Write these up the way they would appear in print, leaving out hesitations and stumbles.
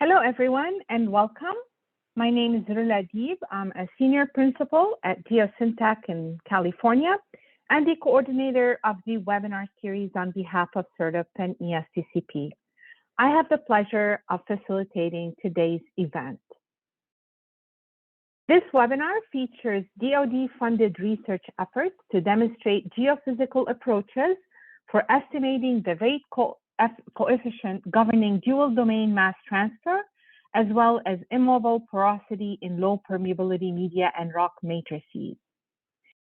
Hello, everyone, and welcome. My name is Rula Deeb. I'm a senior principal at Geosyntac in California and the coordinator of the webinar series on behalf of SERDP and ESTCP. I have the pleasure of facilitating today's event. This webinar features DoD-funded research efforts to demonstrate geophysical approaches for estimating the rate coefficient governing dual domain mass transfer, as well as immobile porosity in low permeability media and rock matrices.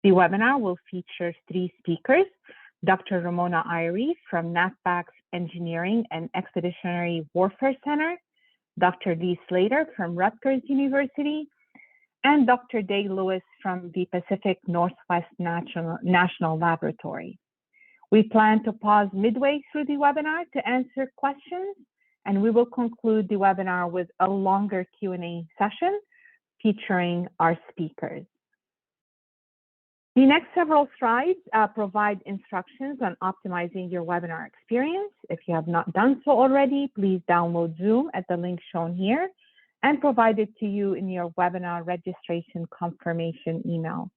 The webinar will feature three speakers: Dr. Ramona Irie from NATBAC's Engineering and Expeditionary Warfare Center, Dr. Lee Slater from Rutgers University, and Dr. Day Lewis from the Pacific Northwest National Laboratory. We plan to pause midway through the webinar to answer questions, and we will conclude the webinar with a longer Q&A session featuring our speakers. The next several slides provide instructions on optimizing your webinar experience. If you have not done so already, please download Zoom at the link shown here and provide it to you in your webinar registration confirmation email.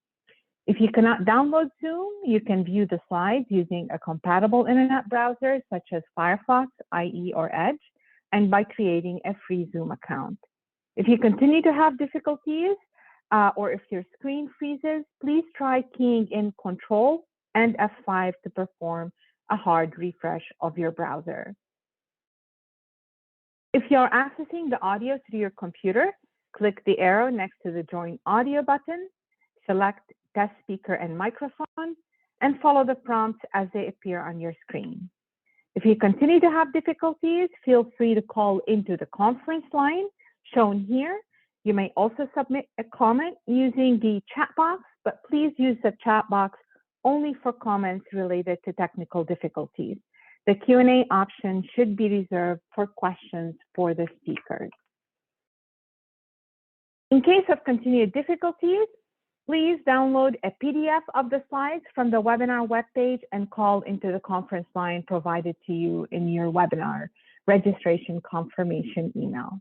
If you cannot download Zoom, you can view the slides using a compatible internet browser such as Firefox, IE, or Edge, and by creating a free Zoom account. If you continue to have difficulties or if your screen freezes, please try keying in Control and F5 to perform a hard refresh of your browser. If you're accessing the audio through your computer, click the arrow next to the Join Audio button, select Test Speaker and Microphone, and follow the prompts as they appear on your screen. If you continue to have difficulties, feel free to call into the conference line shown here. You may also submit a comment using the chat box, but please use the chat box only for comments related to technical difficulties. The Q&A option should be reserved for questions for the speakers. In case of continued difficulties, please download a PDF of the slides from the webinar webpage and call into the conference line provided to you in your webinar registration confirmation email.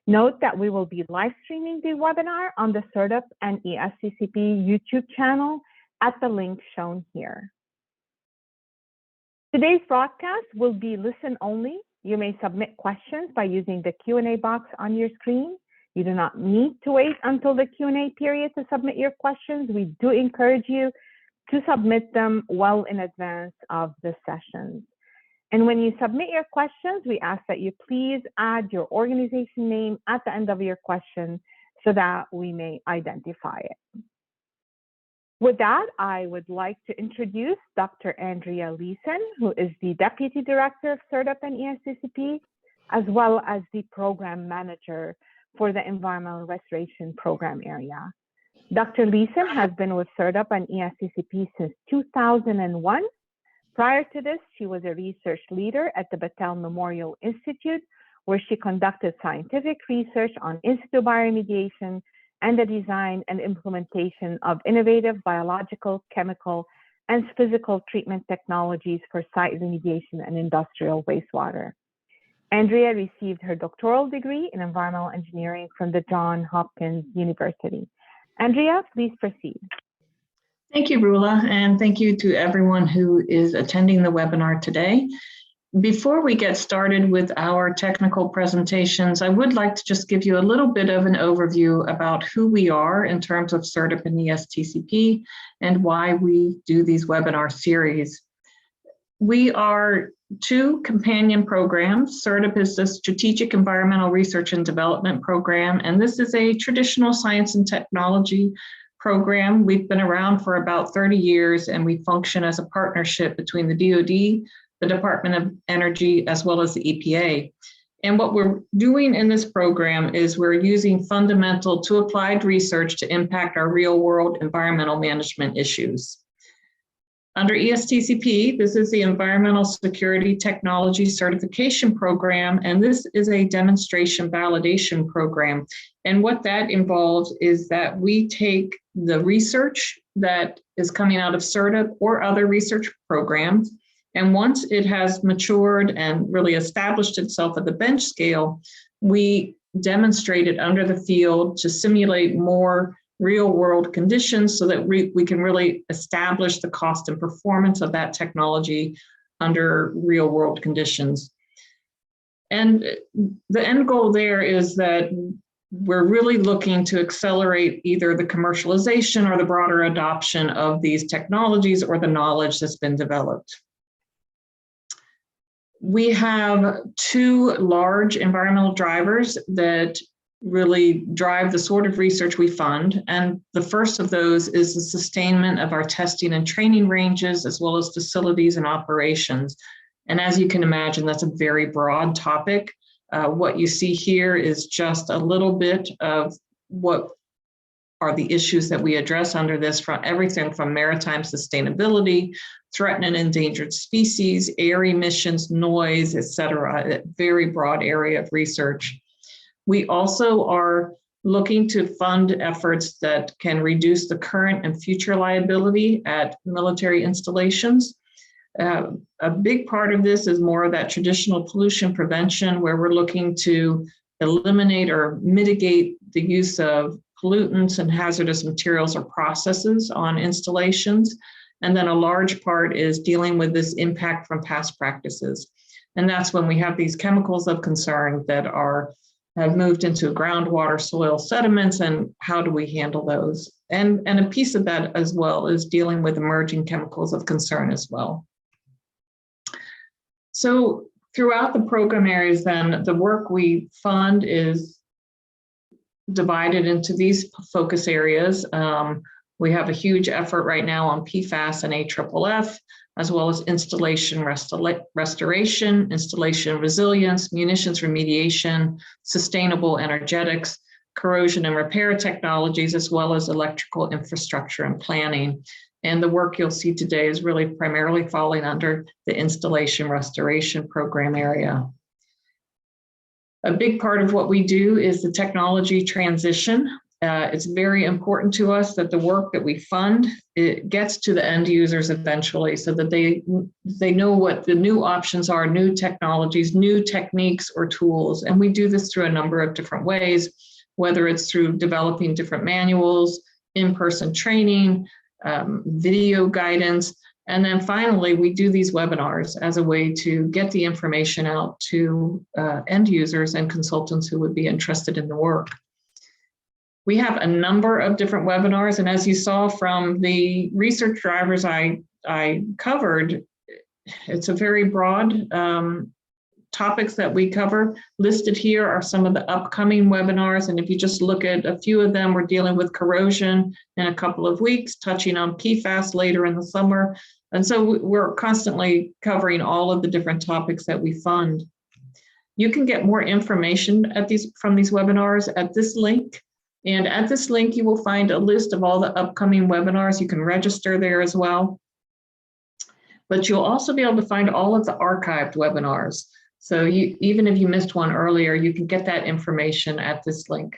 Note that we will be live streaming the webinar on the SERDP and ESTCP YouTube channel at the link shown here. Today's broadcast will be listen only. You may submit questions by using the Q&A box on your screen. You do not need to wait until the Q&A period to submit your questions. We do encourage you to submit them well in advance of the sessions. And when you submit your questions, we ask that you please add your organization name at the end of your question so that we may identify it. With that, I would like to introduce Dr. Andrea Leeson, who is the Deputy Director of SERDP and ESTCP, as well as the Program Manager for the Environmental Restoration Program area. Dr. Leeson has been with SERDP and ESTCP since 2001. Prior to this, she was a research leader at the Battelle Memorial Institute, where she conducted scientific research on in situ bioremediation and the design and implementation of innovative biological, chemical, and physical treatment technologies for site remediation and industrial wastewater. Andrea received her doctoral degree in environmental engineering from the Johns Hopkins University. Andrea, please proceed. Thank you, Rula, and thank you to everyone who is attending the webinar today. Before we get started with our technical presentations, I would like to just give you a little bit of an overview about who we are in terms of SERDP and ESTCP and why we do these webinar series. We are two companion programs. SERDP is the Strategic Environmental Research and Development Program, and this is a traditional science and technology program. We've been around for about 30 years, and we function as a partnership between the DoD, the Department of Energy, as well as the EPA. And what we're doing in this program is we're using fundamental to applied research to impact our real-world environmental management issues. Under ESTCP, this is the Environmental Security Technology Certification Program, and this is a demonstration validation program. And what that involves is that we take the research that is coming out of SERDP or other research programs, and once it has matured and really established itself at the bench scale, we demonstrated under the field to simulate more real-world conditions so that we can really establish the cost and performance of that technology under real-world conditions. And the end goal there is that we're really looking to accelerate either the commercialization or the broader adoption of these technologies or the knowledge that's been developed. We have two large environmental drivers that really drive the sort of research we fund. And the first of those is the sustainment of our testing and training ranges, as well as facilities and operations. And as you can imagine, that's a very broad topic. What you see here is just a little bit of what are the issues that we address under this, from everything from maritime sustainability, threatened and endangered species, air emissions, noise, et cetera, a very broad area of research. We also are looking to fund efforts that can reduce the current and future liability at military installations. A big part of this is more of that traditional pollution prevention, where we're looking to eliminate or mitigate the use of pollutants and hazardous materials or processes on installations. And then a large part is dealing with this impact from past practices. And that's when we have these chemicals of concern that have moved into groundwater, soil, sediments, and how do we handle those? And a piece of that as well is dealing with emerging chemicals of concern as well. So throughout the program areas, then, the work we fund is divided into these focus areas. We have a huge effort right now on PFAS and AFFF, as well as installation restoration, installation resilience, munitions remediation, sustainable energetics, corrosion and repair technologies, as well as electrical infrastructure and planning. And the work you'll see today is really primarily falling under the installation restoration program area. A big part of what we do is the technology transition. It's very important to us that the work that we fund, it gets to the end users eventually, so that they know what the new options are, new technologies, new techniques or tools. And we do this through a number of different ways, whether it's through developing different manuals, in-person training, video guidance. And then finally, we do these webinars as a way to get the information out to end users and consultants who would be interested in the work. We have a number of different webinars, and as you saw from the research drivers I covered, it's a very broad topics that we cover. Listed here are some of the upcoming webinars, and if you just look at a few of them, we're dealing with corrosion in a couple of weeks, touching on PFAS later in the summer. And so we're constantly covering all of the different topics that we fund. You can get more information from these webinars at this link. And at this link, you will find a list of all the upcoming webinars. You can register there as well. But you'll also be able to find all of the archived webinars. So even if you missed one earlier, you can get that information at this link.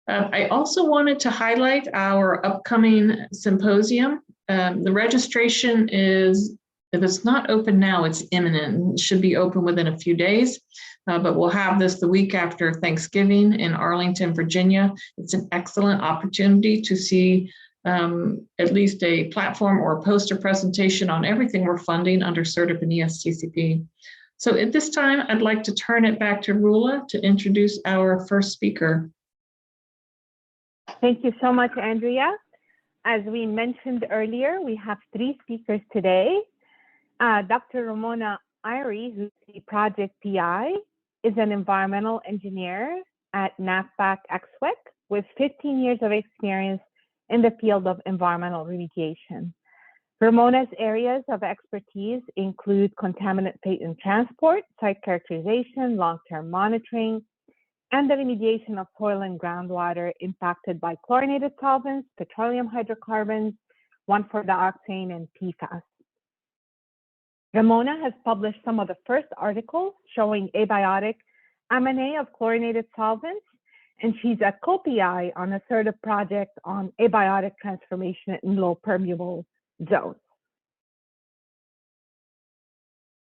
I also wanted to highlight our upcoming symposium. The registration is, if it's not open now, it's imminent. It should be open within a few days. But we'll have this the week after Thanksgiving in Arlington, Virginia. It's an excellent opportunity to see at least a platform or a poster presentation on everything we're funding under SERDP and ESTCP. So at this time, I'd like to turn it back to Rula to introduce our first speaker. Thank you so much, Andrea. As we mentioned earlier, we have three speakers today. Dr. Ramona Irie, who's the project PI, is an environmental engineer at NAVPAC XWEC with 15 years of experience in the field of environmental remediation. Ramona's areas of expertise include contaminant patent transport, site characterization, long-term monitoring, and the remediation of soil and groundwater impacted by chlorinated solvents, petroleum hydrocarbons, 1,4-dioxane, and PFAS. Ramona has published some of the first articles showing abiotic M&A of chlorinated solvents, and she's a co-PI on a SERDP project on abiotic transformation in low permeable zones.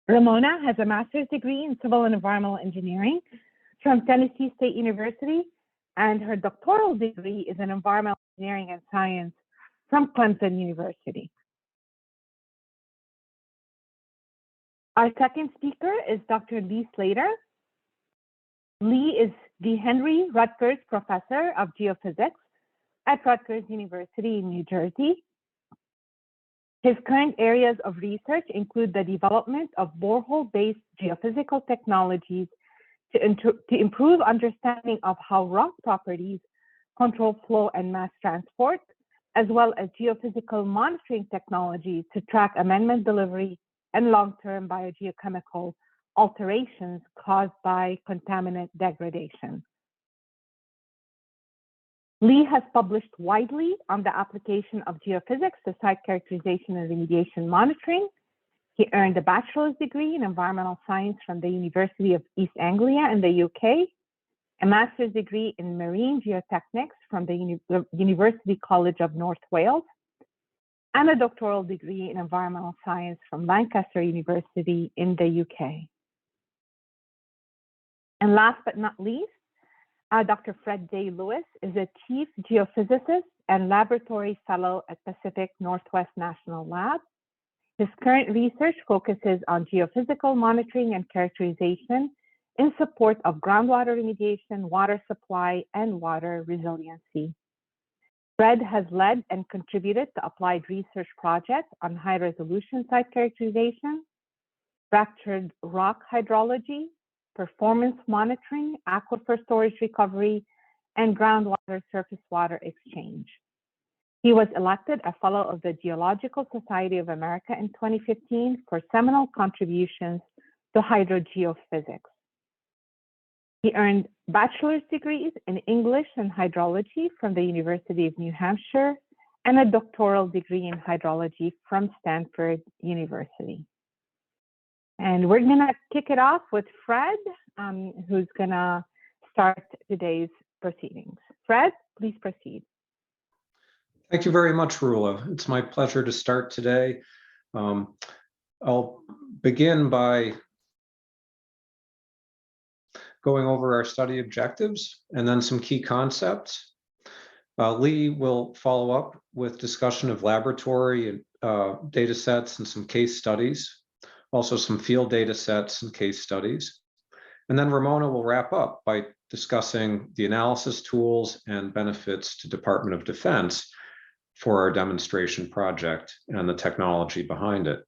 Ramona has a master's degree in civil and environmental engineering from Tennessee State University, and her doctoral degree is in environmental engineering and science from Clemson University. Our second speaker is Dr. Lee Slater. Lee is the Henry Rutgers Professor of Geophysics at Rutgers University in New Jersey. His current areas of research include the development of borehole-based geophysical technologies to improve understanding of how rock properties control flow and mass transport, as well as geophysical monitoring technologies to track amendment delivery and long-term biogeochemical alterations caused by contaminant degradation. Lee has published widely on the application of geophysics to site characterization and remediation monitoring. He earned a bachelor's degree in environmental science from the University of East Anglia in the UK, a master's degree in marine geotechnics from the University College of North Wales, and a doctoral degree in environmental science from Lancaster University in the UK. And last but not least, Dr. Fred Day Lewis is a chief geophysicist and laboratory fellow at Pacific Northwest National Lab. His current research focuses on geophysical monitoring and characterization in support of groundwater remediation, water supply, and water resiliency. Fred has led and contributed to applied research projects on high-resolution site characterization, fractured rock hydrology, performance monitoring, aquifer storage recovery, and groundwater surface water exchange. He was elected a Fellow of the Geological Society of America in 2015 for seminal contributions to hydrogeophysics. He earned bachelor's degrees in English and hydrology from the University of New Hampshire and a doctoral degree in hydrology from Stanford University. And we're gonna kick it off with Fred, who's gonna start today's proceedings. Fred, please proceed. Thank you very much, Rula. It's my pleasure to start today. I'll begin by going over our study objectives and then some key concepts. Lee will follow up with discussion of laboratory data sets and some case studies. Also some field data sets and case studies. And then Ramona will wrap up by discussing the analysis tools and benefits to Department of Defense for our demonstration project and the technology behind it.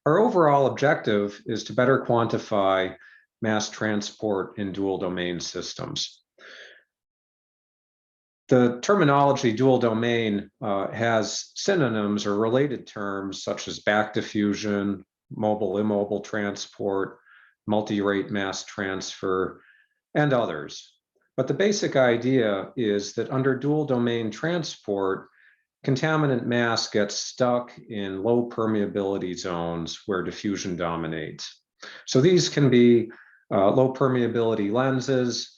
Our overall objective is to better quantify mass transport in dual domain systems. The terminology dual domain has synonyms or related terms such as back diffusion, mobile immobile transport, multi-rate mass transfer, and others. But the basic idea is that under dual domain transport, contaminant mass gets stuck in low permeability zones where diffusion dominates. So these can be low permeability lenses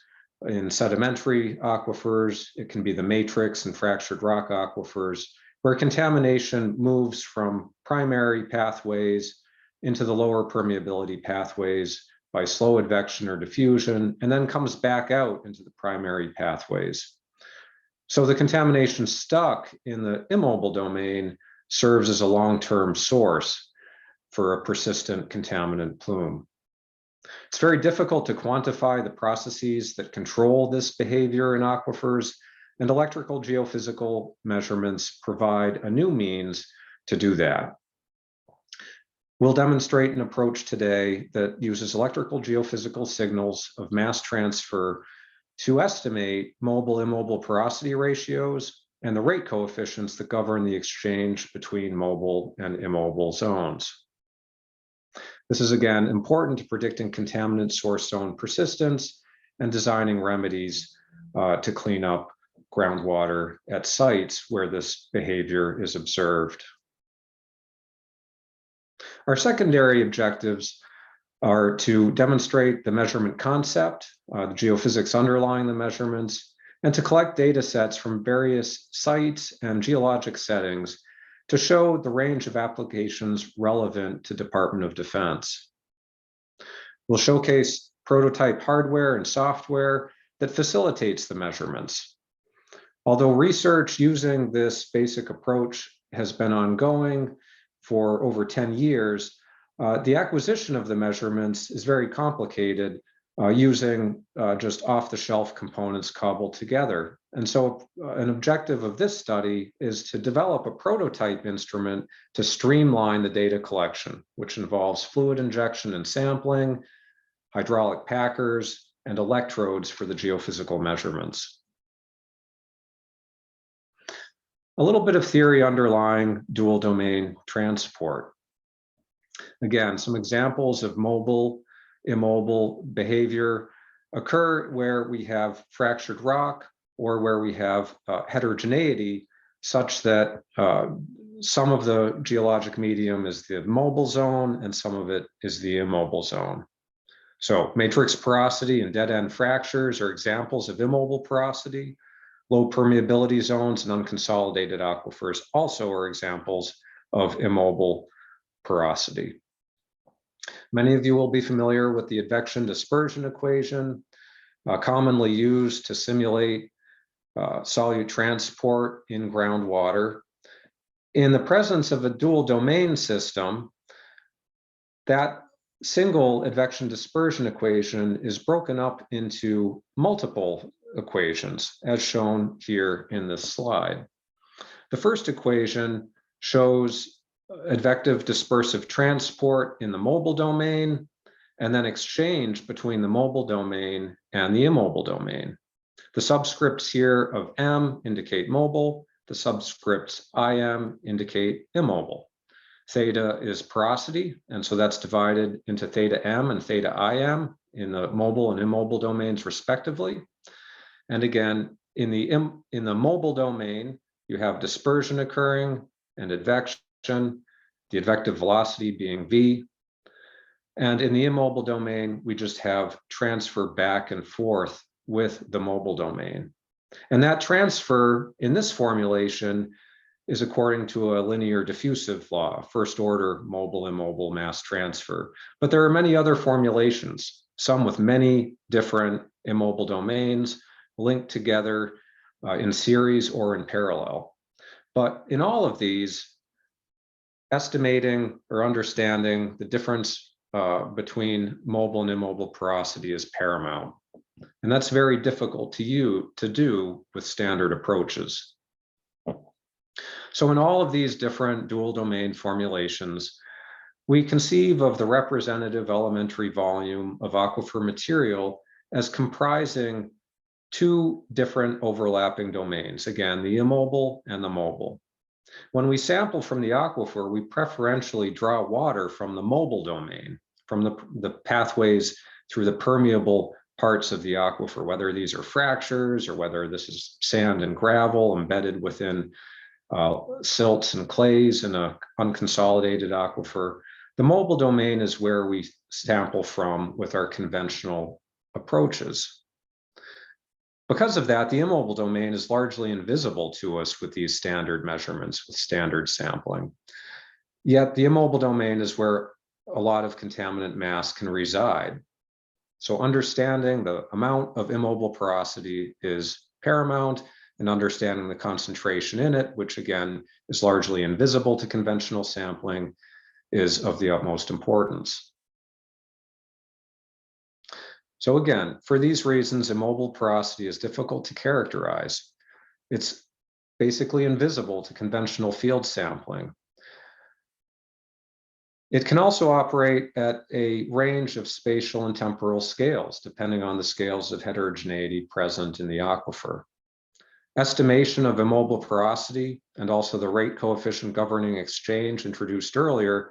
in sedimentary aquifers. It can be the matrix and fractured rock aquifers, where contamination moves from primary pathways into the lower permeability pathways by slow advection or diffusion, and then comes back out into the primary pathways. So the contamination stuck in the immobile domain serves as a long-term source for a persistent contaminant plume. It's very difficult to quantify the processes that control this behavior in aquifers, and electrical geophysical measurements provide a new means to do that. We'll demonstrate an approach today that uses electrical geophysical signals of mass transfer to estimate mobile-immobile porosity ratios and the rate coefficients that govern the exchange between mobile and immobile zones. This is, again, important to predicting contaminant source zone persistence and designing remedies to clean up groundwater at sites where this behavior is observed. Our secondary objectives are to demonstrate the measurement concept, the geophysics underlying the measurements, and to collect data sets from various sites and geologic settings to show the range of applications relevant to Department of Defense. We'll showcase prototype hardware and software that facilitates the measurements. Although research using this basic approach has been ongoing for over 10 years, the acquisition of the measurements is very complicated using just off-the-shelf components cobbled together. And so an objective of this study is to develop a prototype instrument to streamline the data collection, which involves fluid injection and sampling, hydraulic packers, and electrodes for the geophysical measurements. A little bit of theory underlying dual domain transport. Again, some examples of mobile, immobile behavior occur where we have fractured rock or where we have heterogeneity such that some of the geologic medium is the mobile zone and some of it is the immobile zone. So matrix porosity and dead-end fractures are examples of immobile porosity. Low permeability zones and unconsolidated aquifers also are examples of immobile porosity. Many of you will be familiar with the advection dispersion equation, commonly used to simulate solute transport in groundwater. In the presence of a dual domain system, that single advection dispersion equation is broken up into multiple equations, as shown here in this slide. The first equation shows advective dispersive transport in the mobile domain, and then exchange between the mobile domain and the immobile domain. The subscripts here of M indicate mobile, the subscripts IM indicate immobile. Theta is porosity, and so that's divided into theta M and theta IM in the mobile and immobile domains respectively. And again, in the mobile domain, you have dispersion occurring and advection, the advective velocity being V. And in the immobile domain, we just have transfer back and forth with the mobile domain. And that transfer in this formulation is according to a linear diffusive law, first order mobile immobile mass transfer. But there are many other formulations, some with many different immobile domains linked together in series or in parallel. But in all of these, estimating or understanding the difference between mobile and immobile porosity is paramount. And that's very difficult to do with standard approaches. So in all of these different dual domain formulations, we conceive of the representative elementary volume of aquifer material as comprising two different overlapping domains, again, the immobile and the mobile. When we sample from the aquifer, we preferentially draw water from the mobile domain, from the pathways through the permeable parts of the aquifer, whether these are fractures or whether this is sand and gravel embedded within silts and clays in an unconsolidated aquifer. The mobile domain is where we sample from with our conventional approaches. Because of that, the immobile domain is largely invisible to us with these standard measurements, with standard sampling. Yet the immobile domain is where a lot of contaminant mass can reside. So understanding the amount of immobile porosity is paramount, and understanding the concentration in it, which again is largely invisible to conventional sampling, is of the utmost importance. So again, for these reasons, immobile porosity is difficult to characterize. It's basically invisible to conventional field sampling. It can also operate at a range of spatial and temporal scales, depending on the scales of heterogeneity present in the aquifer. Estimation of immobile porosity and also the rate coefficient governing exchange introduced earlier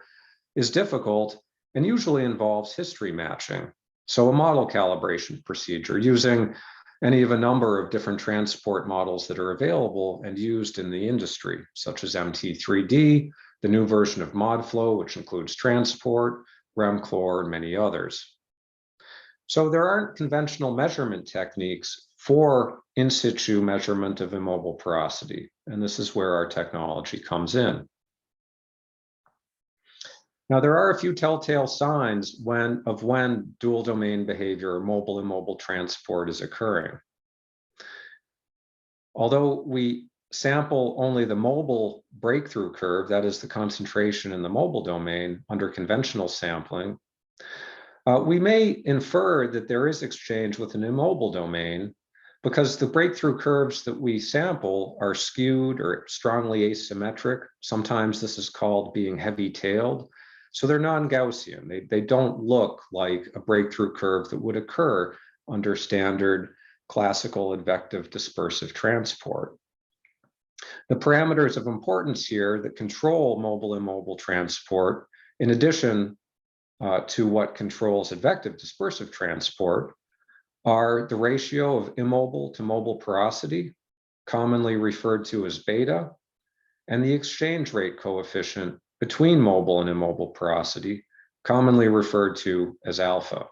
is difficult and usually involves history matching. So a model calibration procedure using any of a number of different transport models that are available and used in the industry, such as MT3D, the new version of ModFlow, which includes transport, REMChlor, and many others. So there aren't conventional measurement techniques for in situ measurement of immobile porosity, and this is where our technology comes in. Now, there are a few telltale signs of when dual domain behavior or mobile immobile transport is occurring. Although we sample only the mobile breakthrough curve, that is the concentration in the mobile domain under conventional sampling, we may infer that there is exchange with an immobile domain because the breakthrough curves that we sample are skewed or strongly asymmetric. Sometimes this is called being heavy-tailed. So they're non-Gaussian. They don't look like a breakthrough curve that would occur under standard classical advective dispersive transport. The parameters of importance here that control mobile immobile transport, in addition to what controls advective dispersive transport, are the ratio of immobile to mobile porosity, commonly referred to as beta, and the exchange rate coefficient between mobile and immobile porosity, commonly referred to as alpha.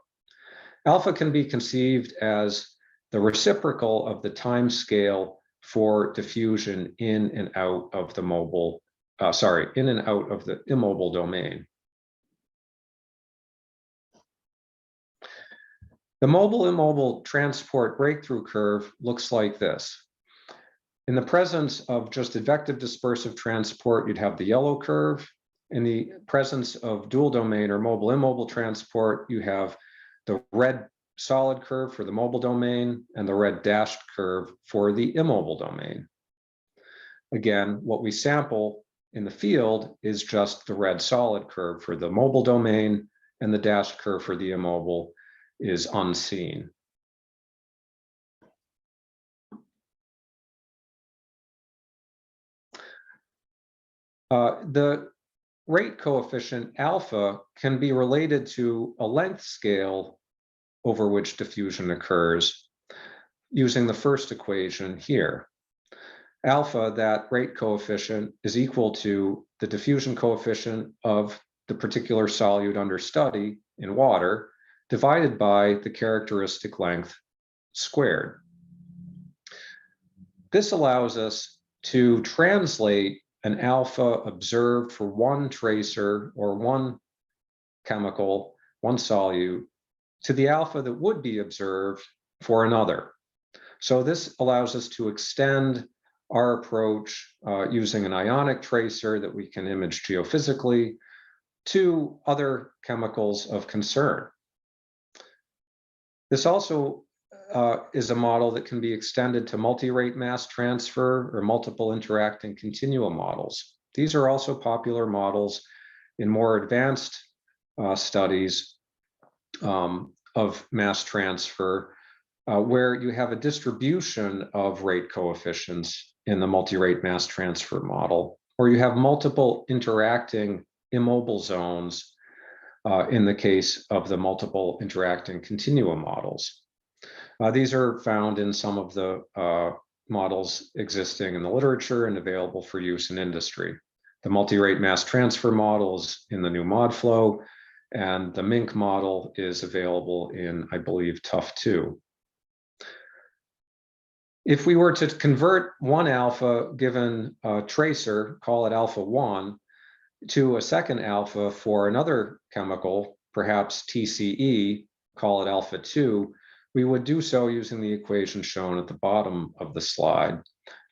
Alpha can be conceived as the reciprocal of the time scale for diffusion in and out of the immobile domain. The mobile immobile transport breakthrough curve looks like this. In the presence of just advective dispersive transport, you'd have the yellow curve. In the presence of dual domain or mobile immobile transport, you have the red solid curve for the mobile domain and the red dashed curve for the immobile domain. Again, what we sample in the field is just the red solid curve for the mobile domain, and the dashed curve for the immobile is unseen. The rate coefficient alpha can be related to a length scale over which diffusion occurs using the first equation here. Alpha, that rate coefficient, is equal to the diffusion coefficient of the particular solute under study in water divided by the characteristic length squared. This allows us to translate an alpha observed for one tracer or one chemical, one solute, to the alpha that would be observed for another. So this allows us to extend our approach using an ionic tracer that we can image geophysically to other chemicals of concern. This also is a model that can be extended to multi-rate mass transfer or multiple interacting continuum models. These are also popular models in more advanced studies of mass transfer, where you have a distribution of rate coefficients in the multi-rate mass transfer model, or you have multiple interacting immobile zones in the case of the multiple interacting continuum models. These are found in some of the models existing in the literature and available for use in industry. The multi-rate mass transfer model is in the new ModFlow, and the MINC model is available in, I believe, TUF2. If we were to convert one alpha given a tracer, call it alpha 1, to a second alpha for another chemical, perhaps TCE, call it alpha 2, we would do so using the equation shown at the bottom of the slide,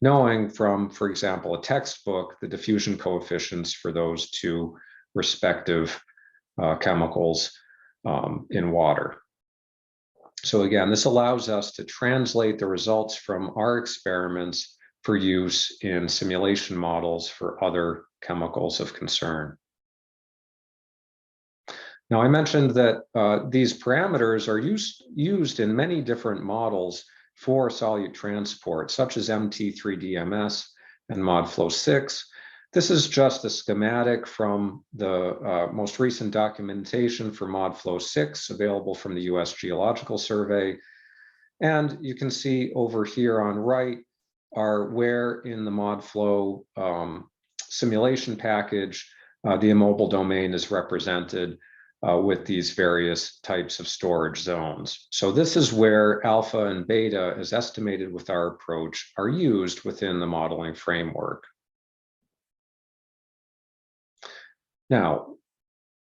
knowing from, for example, a textbook, the diffusion coefficients for those two respective chemicals in water. So again, this allows us to translate the results from our experiments for use in simulation models for other chemicals of concern. Now, I mentioned that these parameters are used in many different models for solute transport, such as MT3DMS and ModFlow 6. This is just a schematic from the most recent documentation for ModFlow 6, available from the US Geological Survey. And you can see over here on right are where in the ModFlow simulation package the immobile domain is represented with these various types of storage zones. So this is where alpha and beta, as estimated with our approach, are used within the modeling framework. Now,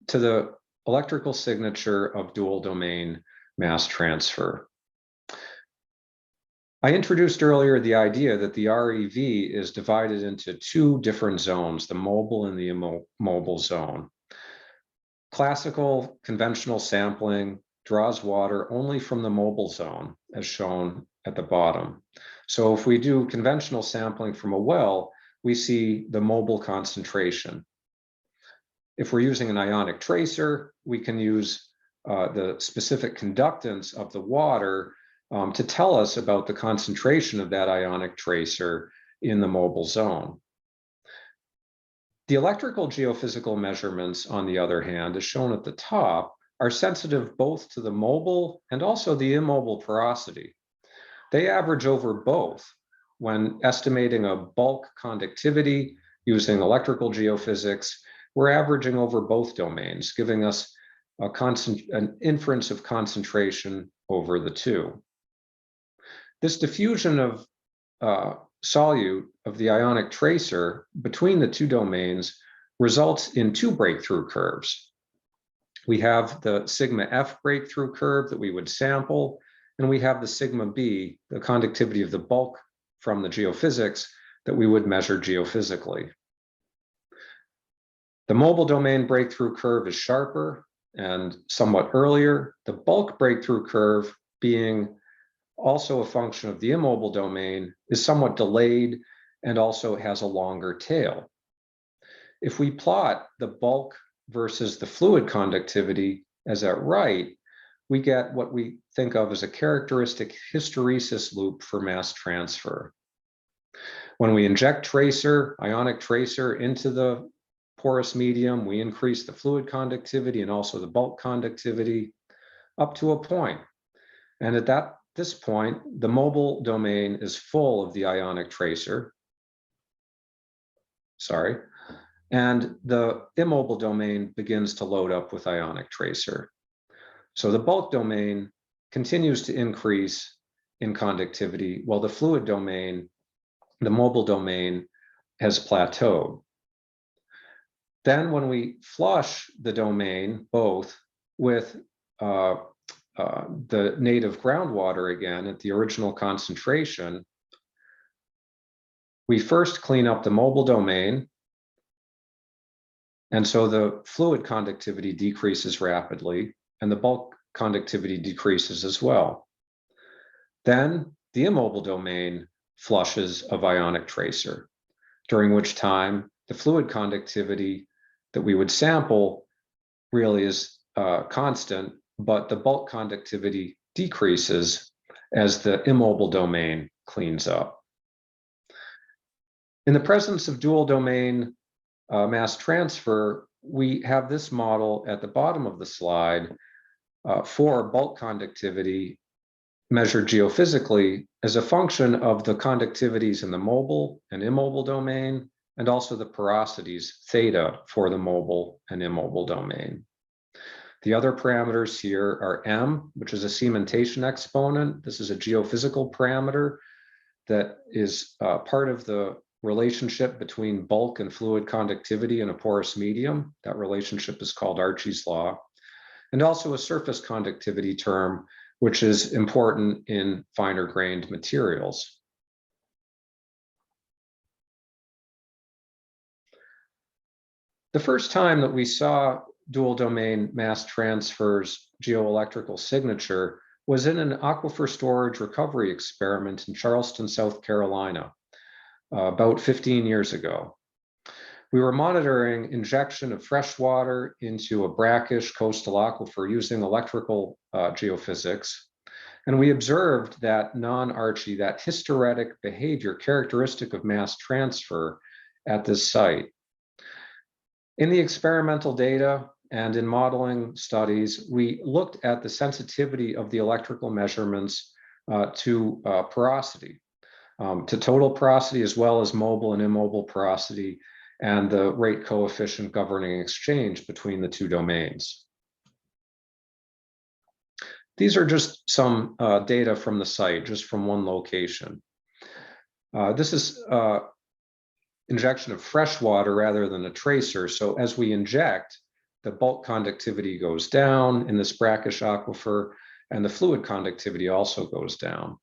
to the electrical signature of dual domain mass transfer. I introduced earlier the idea that the REV is divided into two different zones, the mobile and the immobile zone. Classical conventional sampling draws water only from the mobile zone, as shown at the bottom. So if we do conventional sampling from a well, we see the mobile concentration. If we're using an ionic tracer, we can use the specific conductance of the water to tell us about the concentration of that ionic tracer in the mobile zone. The electrical geophysical measurements, on the other hand, as shown at the top, are sensitive both to the mobile and also the immobile porosity. They average over both when estimating a bulk conductivity using electrical geophysics. We're averaging over both domains, giving us an inference of concentration over the two. This diffusion of solute of the ionic tracer between the two domains results in two breakthrough curves. We have the sigma F breakthrough curve that we would sample, and we have the sigma B, the conductivity of the bulk from the geophysics, that we would measure geophysically. The mobile domain breakthrough curve is sharper and somewhat earlier, the bulk breakthrough curve, being also a function of the immobile domain, is somewhat delayed and also has a longer tail. If we plot the bulk versus the fluid conductivity as at right, we get what we think of as a characteristic hysteresis loop for mass transfer. When we inject tracer, ionic tracer, into the porous medium, we increase the fluid conductivity and also the bulk conductivity up to a point. And at this point, the mobile domain is full of the ionic tracer. And the immobile domain begins to load up with ionic tracer. So the bulk domain continues to increase in conductivity, while the fluid domain, the mobile domain, has plateaued. Then when we flush the domain both with the native groundwater again at the original concentration, we first clean up the mobile domain, and so the fluid conductivity decreases rapidly and the bulk conductivity decreases as well. Then the immobile domain flushes of ionic tracer, during which time the fluid conductivity that we would sample really is constant, but the bulk conductivity decreases as the immobile domain cleans up. In the presence of dual domain mass transfer, we have this model at the bottom of the slide for bulk conductivity measured geophysically as a function of the conductivities in the mobile and immobile domain, and also the porosities theta for the mobile and immobile domain. The other parameters here are M, which is a cementation exponent. This is a geophysical parameter that is part of the relationship between bulk and fluid conductivity in a porous medium. That relationship is called Archie's law. And also a surface conductivity term, which is important in finer grained materials. The first time that we saw dual domain mass transfer's geoelectrical signature was in an aquifer storage recovery experiment in Charleston, South Carolina, about 15 years ago. We were monitoring injection of fresh water into a brackish coastal aquifer using electrical geophysics. And we observed that non-Archie, that hysteretic behavior characteristic of mass transfer at this site. In the experimental data and in modeling studies, we looked at the sensitivity of the electrical measurements to porosity, to total porosity, as well as mobile and immobile porosity, and the rate coefficient governing exchange between the two domains. These are just some data from the site, just from one location. This is injection of fresh water rather than a tracer. So as we inject, the bulk conductivity goes down in this brackish aquifer, and the fluid conductivity also goes down.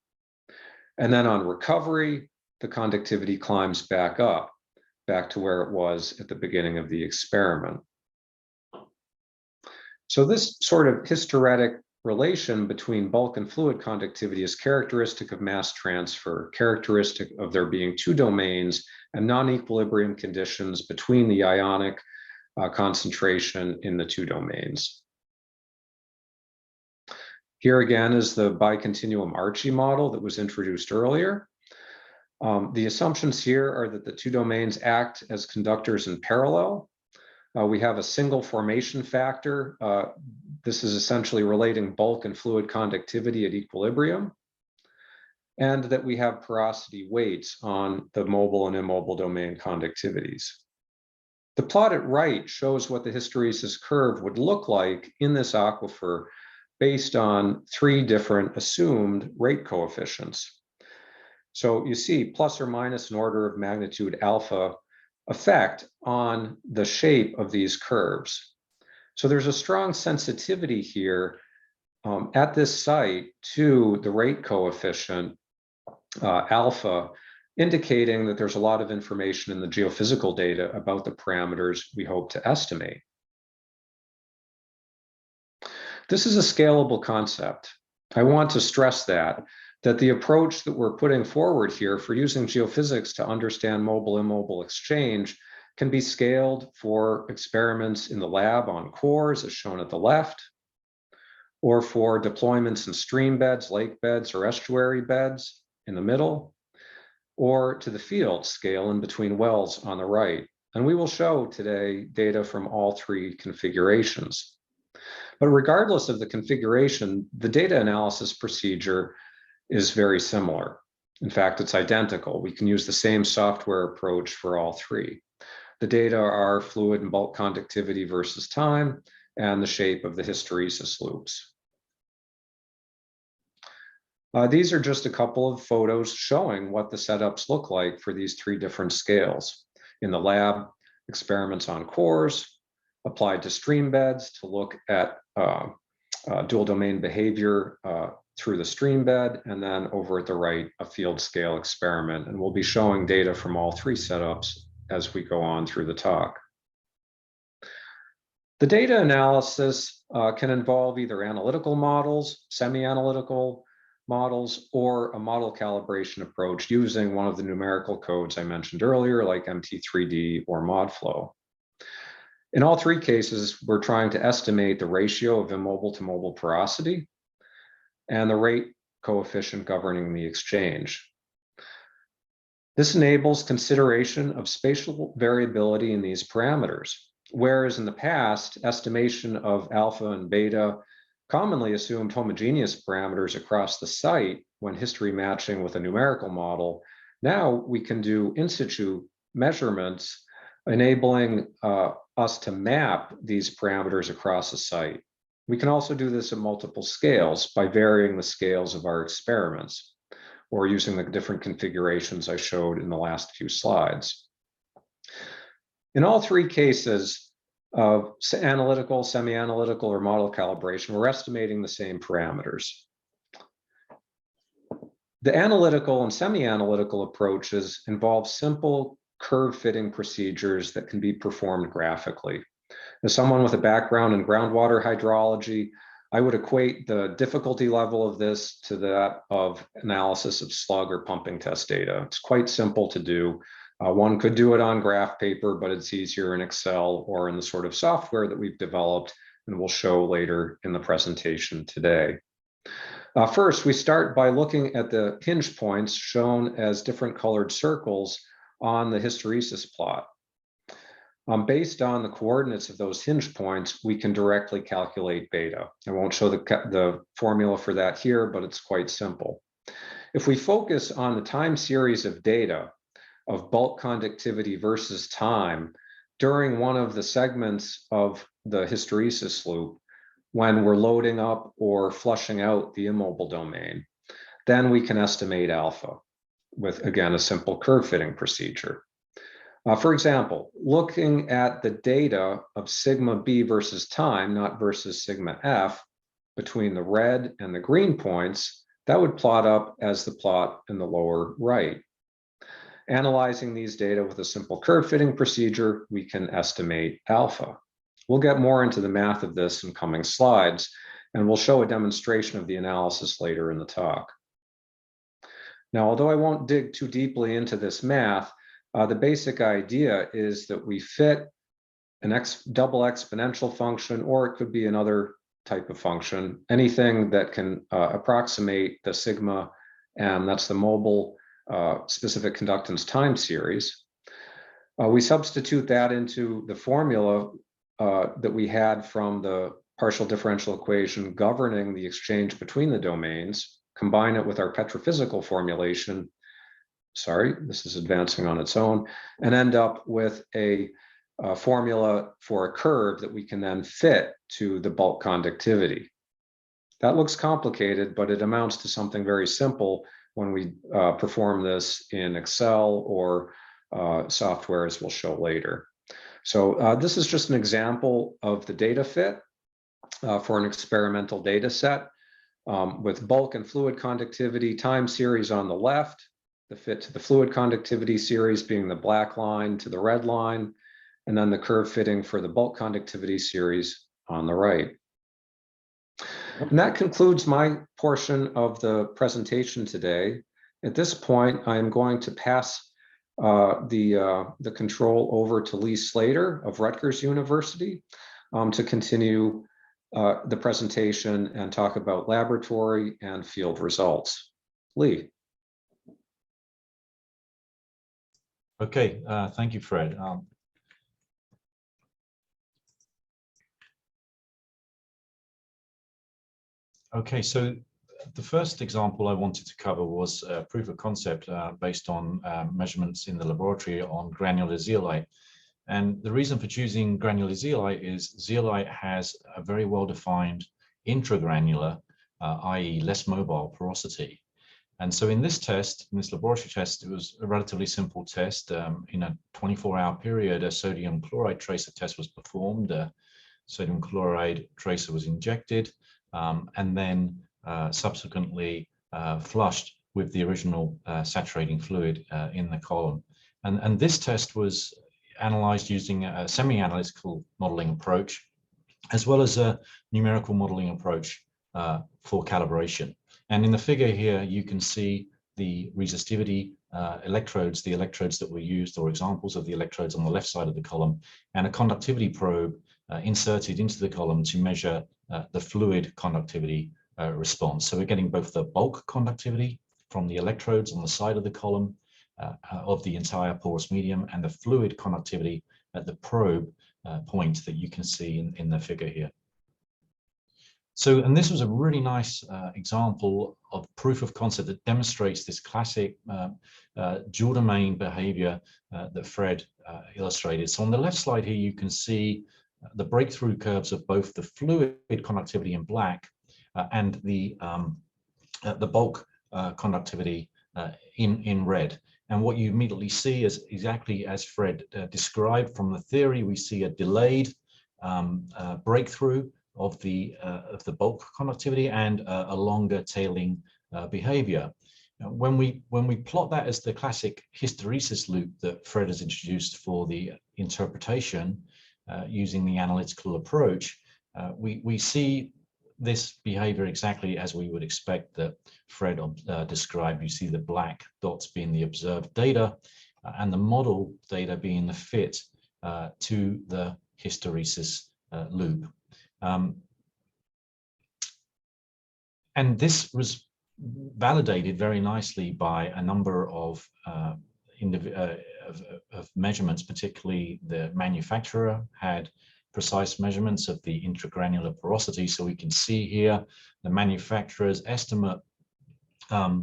And then on recovery, the conductivity climbs back up, back to where it was at the beginning of the experiment. So this sort of hysteretic relation between bulk and fluid conductivity is characteristic of mass transfer, characteristic of there being two domains and non-equilibrium conditions between the ionic concentration in the two domains. Here again is the Bicontinuum Archie model that was introduced earlier. The assumptions here are that the two domains act as conductors in parallel. We have a single formation factor. This is essentially relating bulk and fluid conductivity at equilibrium, and that we have porosity weights on the mobile and immobile domain conductivities. The plot at right shows what the hysteresis curve would look like in this aquifer based on three different assumed rate coefficients. So you see plus or minus an order of magnitude alpha effect on the shape of these curves. So there's a strong sensitivity here at this site to the rate coefficient alpha, indicating that there's a lot of information in the geophysical data about the parameters we hope to estimate. This is a scalable concept. I want to stress that the approach that we're putting forward here for using geophysics to understand mobile-immobile exchange can be scaled for experiments in the lab on cores, as shown at the left, or for deployments in stream beds, lake beds, or estuary beds in the middle, or to the field scale in between wells on the right. And we will show today data from all three configurations. But regardless of the configuration, the data analysis procedure is very similar. In fact, it's identical. We can use the same software approach for all three. The data are fluid and bulk conductivity versus time, and the shape of the hysteresis loops. These are just a couple of photos showing what the setups look like for these three different scales. In the lab, experiments on cores, applied to stream beds to look at dual domain behavior through the stream bed, and then over at the right, a field scale experiment. And we'll be showing data from all three setups as we go on through the talk. The data analysis can involve either analytical models, semi-analytical models, or a model calibration approach using one of the numerical codes I mentioned earlier, like MT3D or ModFlow. In all three cases, we're trying to estimate the ratio of immobile to mobile porosity and the rate coefficient governing the exchange. This enables consideration of spatial variability in these parameters, whereas in the past, estimation of alpha and beta commonly assumed homogeneous parameters across the site when history matching with a numerical model. Now we can do in situ measurements, enabling us to map these parameters across a site. We can also do this at multiple scales by varying the scales of our experiments or using the different configurations I showed in the last few slides. In all three cases of analytical, semi-analytical, or model calibration, we're estimating the same parameters. The analytical and semi-analytical approaches involve simple curve fitting procedures that can be performed graphically. As someone with a background in groundwater hydrology, I would equate the difficulty level of this to that of analysis of slug or pumping test data. It's quite simple to do. One could do it on graph paper, but it's easier in Excel or in the sort of software that we've developed and we'll show later in the presentation today. First, we start by looking at the hinge points shown as different colored circles on the hysteresis plot. Based on the coordinates of those hinge points, we can directly calculate beta. I won't show the formula for that here, but it's quite simple. If we focus on the time series of data of bulk conductivity versus time during one of the segments of the hysteresis loop, when we're loading up or flushing out the immobile domain, then we can estimate alpha with, again, a simple curve fitting procedure. For example, looking at the data of sigma B versus time, not versus sigma F, between the red and the green points, that would plot up as the plot in the lower right. Analyzing these data with a simple curve fitting procedure, we can estimate alpha. We'll get more into the math of this in coming slides, and we'll show a demonstration of the analysis later in the talk. Now, although I won't dig too deeply into this math, the basic idea is that we fit an double exponential function, or it could be another type of function, anything that can approximate the sigma m, that's the mobile specific conductance time series. We substitute that into the formula that we had from the partial differential equation governing the exchange between the domains, combine it with our petrophysical formulation. Sorry, this is advancing on its own, and end up with a formula for a curve that we can then fit to the bulk conductivity. That looks complicated, but it amounts to something very simple when we perform this in Excel or software, as we'll show later. So this is just an example of the data fit for an experimental data set with bulk and fluid conductivity time series on the left, the fit to the fluid conductivity series being the black line to the red line, and then the curve fitting for the bulk conductivity series on the right. And that concludes my portion of the presentation today. At this point, I'm going to pass the control over to Lee Slater of Rutgers University to continue the presentation and talk about laboratory and field results. Lee. Okay, thank you, Fred. Okay, so the first example I wanted to cover was a proof of concept based on measurements in the laboratory on granular zeolite. And the reason for choosing granular zeolite is zeolite has a very well-defined intragranular, i.e. less mobile porosity. And so in this test, in this laboratory test, it was a relatively simple test. In a 24-hour period, a sodium chloride tracer test was performed. A sodium chloride tracer was injected and then subsequently flushed with the original saturating fluid in the column. And this test was analyzed using a semi-analytical modeling approach, as well as a numerical modeling approach for calibration. And in the figure here, you can see the resistivity electrodes, the electrodes that were used, or examples of the electrodes on the left side of the column, and a conductivity probe inserted into the column to measure the fluid conductivity response. So we're getting both the bulk conductivity from the electrodes on the side of the column of the entire porous medium, and the fluid conductivity at the probe point that you can see in the figure here. So, and this was a really nice example of proof of concept that demonstrates this classic dual domain behavior that Fred illustrated. So on the left slide here, you can see the breakthrough curves of both the fluid conductivity in black and the bulk conductivity in red. And what you immediately see is exactly as Fred described from the theory. We see a delayed breakthrough of the bulk conductivity and a longer tailing behavior. Now, when we plot that as the classic hysteresis loop that Fred has introduced for the interpretation using the analytical approach, we see this behavior exactly as we would expect that Fred described. You see the black dots being the observed data and the model data being the fit to the hysteresis loop. And this was validated very nicely by a number of measurements, particularly the manufacturer had precise measurements of the intragranular porosity. So we can see here the manufacturer's estimate of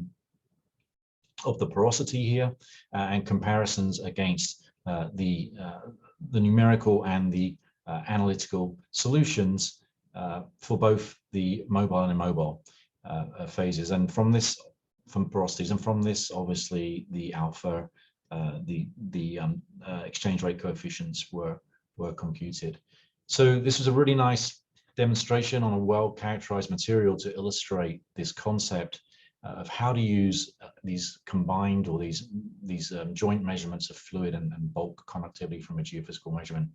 the porosity here and comparisons against the numerical and the analytical solutions for both the mobile and immobile phases. And from this, from porosities, and from this, obviously, the alpha exchange rate coefficients were computed. So this was a really nice demonstration on a well-characterized material to illustrate this concept of how to use these combined or these joint measurements of fluid and bulk conductivity from a geophysical measurement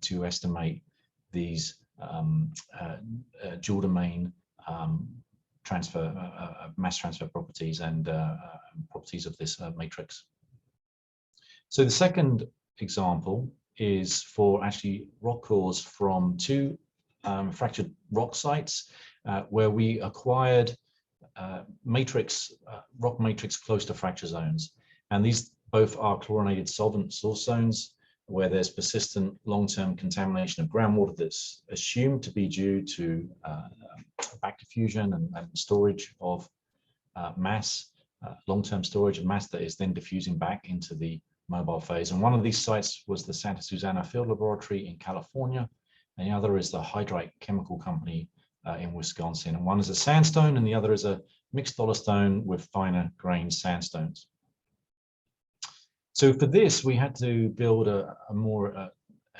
to estimate these dual domain mass transfer properties and properties of this matrix. So the second example is for actually rock cores from two fractured rock sites where we acquired rock matrix close to fracture zones. And these both are chlorinated solvent source zones where there's persistent long-term contamination of groundwater that's assumed to be due to back diffusion and storage of mass, long-term storage of mass that is then diffusing back into the mobile phase. And one of these sites was the Santa Susana Field Laboratory in California, and the other is the Hydrite Chemical Company in Wisconsin. And one is a sandstone and the other is a mixed dolostone with finer grained sandstones. So for this, we had to build a more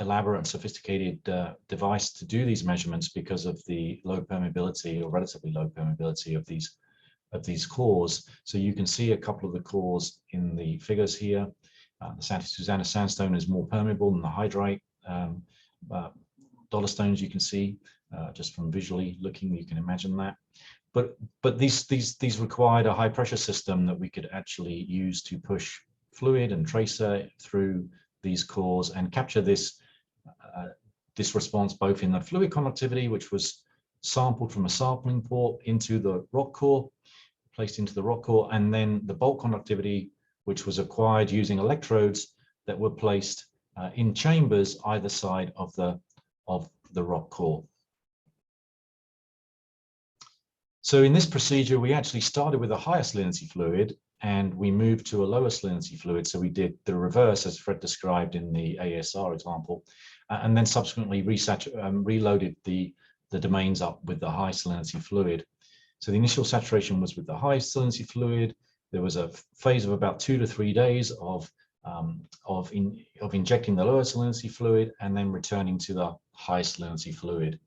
elaborate and sophisticated device to do these measurements because of the low permeability or relatively low permeability of these cores. So you can see a couple of the cores in the figures here. The Santa Susana sandstone is more permeable than the hydrite dollostones. You can see just from visually looking, you can imagine that. But these required a high pressure system that we could actually use to push fluid and tracer through these cores and capture this response both in the fluid conductivity, which was sampled from a sampling port into the rock core, placed into the rock core, and then the bulk conductivity, which was acquired using electrodes that were placed in chambers either side of the rock core. So in this procedure, we actually started with a higher salinity fluid and we moved to a lower salinity fluid. So we did the reverse, as Fred described in the ASR example, and then subsequently reloaded the domains up with the high salinity fluid. So the initial saturation was with the high salinity fluid. There was a phase of about 2 to 3 days of injecting the lower salinity fluid and then returning to the high salinity fluid.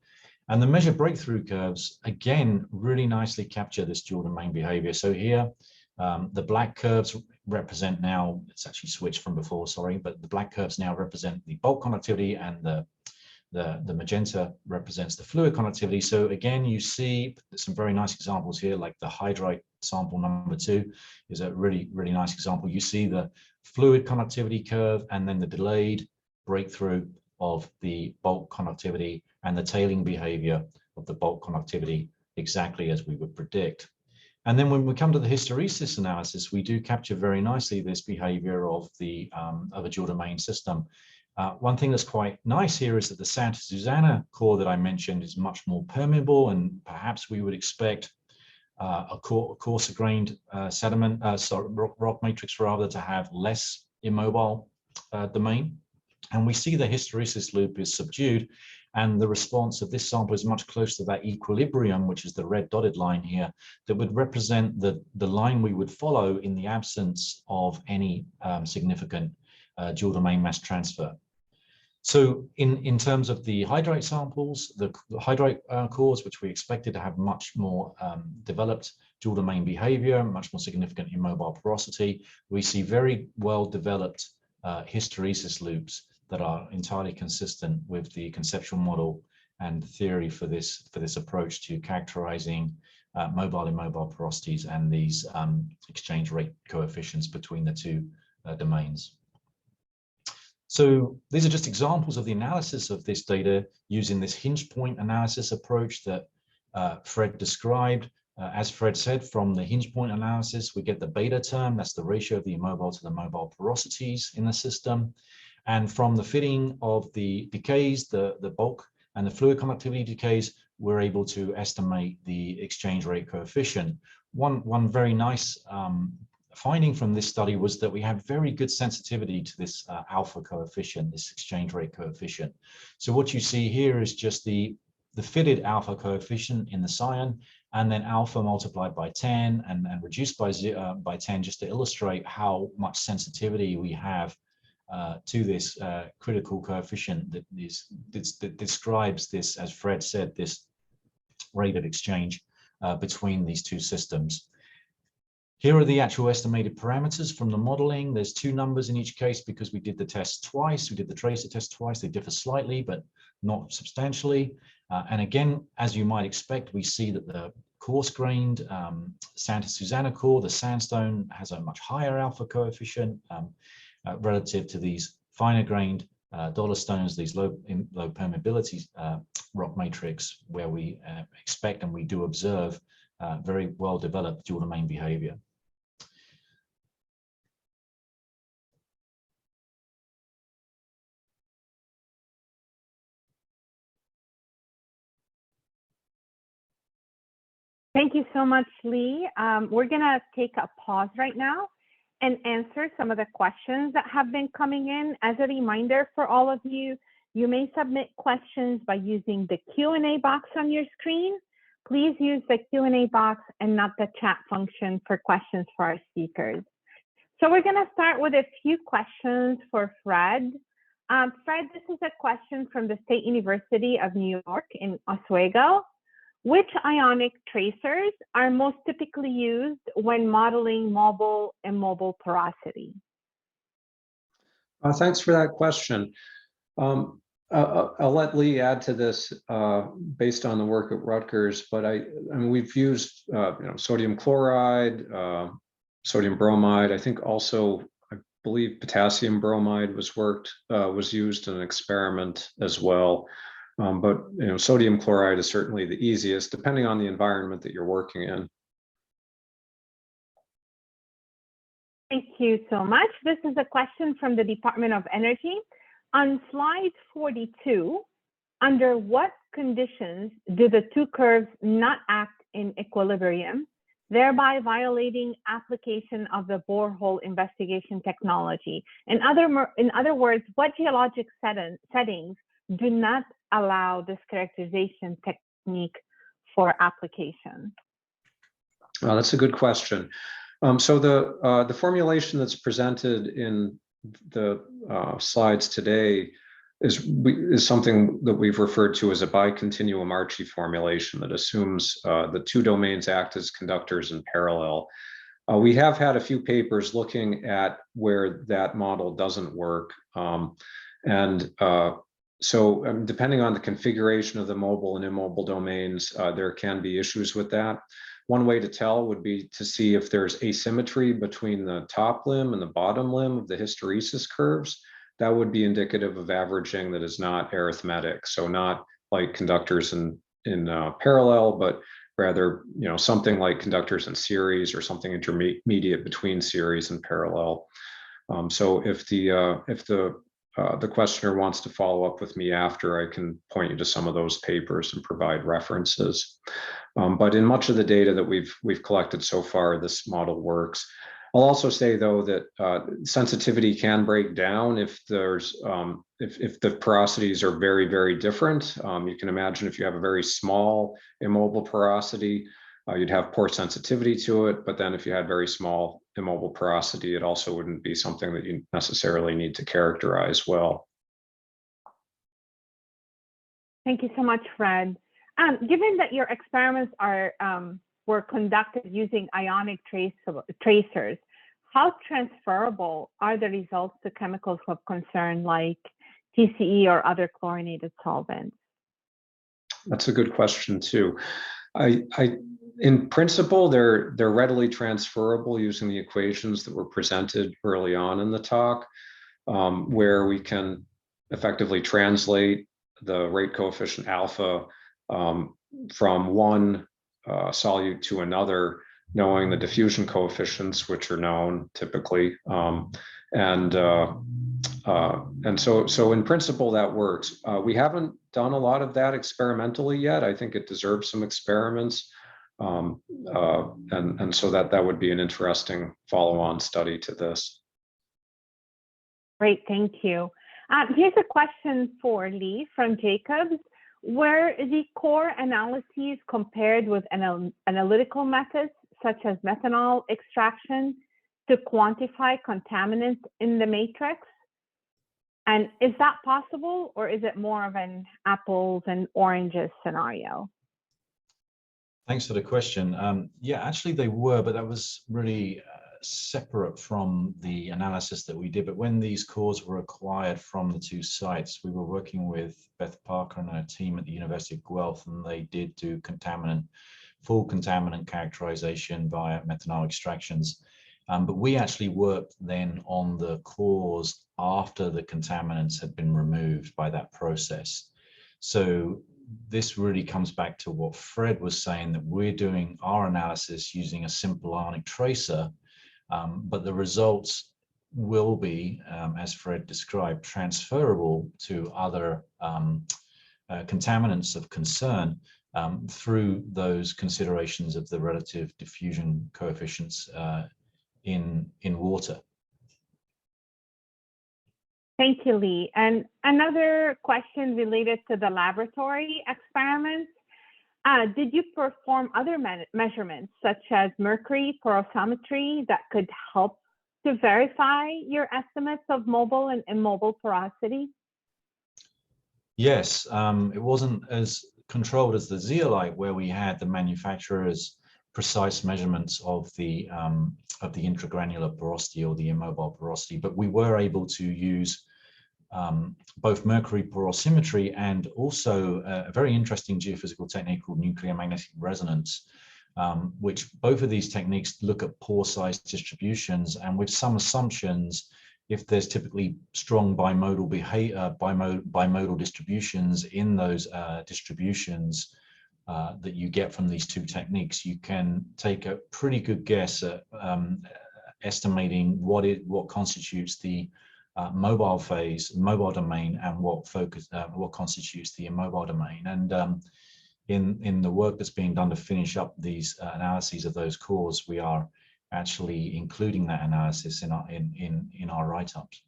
And the measured breakthrough curves, again, really nicely capture this dual domain behavior. So here, the black curves represent now, it's actually switched from before, sorry, but the black curves now represent the bulk conductivity and the magenta represents the fluid conductivity. So again, you see some very nice examples here, like the hydrite sample number 2 is a really, really nice example. You see the fluid conductivity curve and then the delayed breakthrough of the bulk conductivity and the tailing behavior of the bulk conductivity exactly as we would predict. And then when we come to the hysteresis analysis, we do capture very nicely this behavior of a dual domain system. One thing that's quite nice here is that the Santa Susana core that I mentioned is much more permeable, and perhaps we would expect a coarser grained rock matrix rather to have less immobile domain. And we see the hysteresis loop is subdued, and the response of this sample is much closer to that equilibrium, which is the red dotted line here, that would represent the line we would follow in the absence of any significant dual domain mass transfer. So in terms of the hydrite samples, the hydrite cores, which we expected to have much more developed dual domain behavior, much more significant immobile porosity, we see very well developed hysteresis loops that are entirely consistent with the conceptual model and theory for this approach to characterizing mobile immobile porosities and these exchange rate coefficients between the two domains. So these are just examples of the analysis of this data using this hinge point analysis approach that Fred described. As Fred said, from the hinge point analysis, we get the beta term, that's the ratio of the immobile to the mobile porosities in the system. And from the fitting of the decays, the bulk and the fluid conductivity decays, we're able to estimate the exchange rate coefficient. One very nice finding from this study was that we have very good sensitivity to this alpha coefficient, this exchange rate coefficient. So what you see here is just the fitted alpha coefficient in the cyan, and then alpha multiplied by 10 and reduced by 10, just to illustrate how much sensitivity we have to this critical coefficient that describes this, as Fred said, this rate of exchange between these two systems. Here are the actual estimated parameters from the modeling. There's two numbers in each case because we did the test twice. We did the tracer test twice. They differ slightly, but not substantially. And again, as you might expect, we see that the coarse-grained Santa Susana core, the sandstone, has a much higher alpha coefficient relative to these finer-grained dollar stones, these low permeability rock matrix, where we expect and we do observe very well-developed dual domain behavior. Thank you so much, Lee. We're going to take a pause right now and answer some of the questions that have been coming in. As a reminder for all of you, you may submit questions by using the Q&A box on your screen. Please use the Q&A box and not the chat function for questions for our speakers. So we're going to start with a few questions for Fred. Fred, this is a question from the State University of New York in Oswego. Which ionic tracers are most typically used when modeling mobile immobile porosity? Thanks for that question. I'll let Lee add to this based on the work at Rutgers, but I mean, we've used sodium chloride, sodium bromide. I think also, I believe potassium bromide was used in an experiment as well. But sodium chloride is certainly the easiest, depending on the environment that you're working in. Thank you so much. This is a question from the Department of Energy. On slide 42, under what conditions do the two curves not act in equilibrium, thereby violating application of the borehole investigation technology? In other words, what geologic settings do not allow this characterization technique for application? That's a good question. So the formulation that's presented in the slides today is something that we've referred to as a Bicontinuum Archie formulation that assumes the two domains act as conductors in parallel. We have had a few papers looking at where that model doesn't work. So depending on the configuration of the mobile and immobile domains, there can be issues with that. One way to tell would be to see if there's asymmetry between the top limb and the bottom limb of the hysteresis curves. That would be indicative of averaging that is not arithmetic. So not like conductors in parallel, but rather something like conductors in series or something intermediate between series and parallel. So if the questioner wants to follow up with me after, I can point you to some of those papers and provide references. But in much of the data that we've collected so far, this model works. I'll also say, though, that sensitivity can break down if there's if the porosities are very, very different. You can imagine if you have a very small immobile porosity, you'd have poor sensitivity to it. But then if you had very small immobile porosity, it also wouldn't be something that you necessarily need to characterize well. Thank you so much, Fred. Given that your experiments were conducted using ionic tracers, how transferable are the results to chemicals of concern like TCE or other chlorinated solvents? That's a good question too. In principle, they're readily transferable using the equations that were presented early on in the talk, where we can effectively translate the rate coefficient alpha from one solute to another, knowing the diffusion coefficients, which are known typically. And so in principle, that works. We haven't done a lot of that experimentally yet. I think it deserves some experiments. And so that would be an interesting follow-on study to this. Great, thank you. Here's a question for Lee from Jacobs. Were the core analyses compared with analytical methods such as methanol extraction to quantify contaminants in the matrix? And is that possible, or is it more of an apples and oranges scenario? Thanks for the question. Yeah, actually they were, but that was really separate from the analysis that we did. But when these cores were acquired from the two sites, we were working with Beth Parker and her team at the University of Guelph, and they did do full contaminant characterization via methanol extractions. But we actually worked then on the cores after the contaminants had been removed by that process. So this really comes back to what Fred was saying, that we're doing our analysis using a simple ionic tracer, but the results will be, as Fred described, transferable to other contaminants of concern through those considerations of the relative diffusion coefficients in water. Thank you, Lee. And another question related to the laboratory experiments. Did you perform other measurements such as mercury porosimetry that could help to verify your estimates of mobile and immobile porosity? Yes, it wasn't as controlled as the Zeolite, where we had the manufacturer's precise measurements of the intragranular porosity or the immobile porosity, but we were able to use both mercury porosimetry and also a very interesting geophysical technique called nuclear magnetic resonance, which both of these techniques look at pore size distributions, and with some assumptions, if there's typically strong bimodal behavior, bimodal distributions in those distributions that you get from these two techniques, you can take a pretty good guess at estimating what constitutes the mobile phase, mobile domain, and what constitutes the immobile domain. And in the work that's being done to finish up these analyses of those cores, we are actually including that analysis in our write-ups.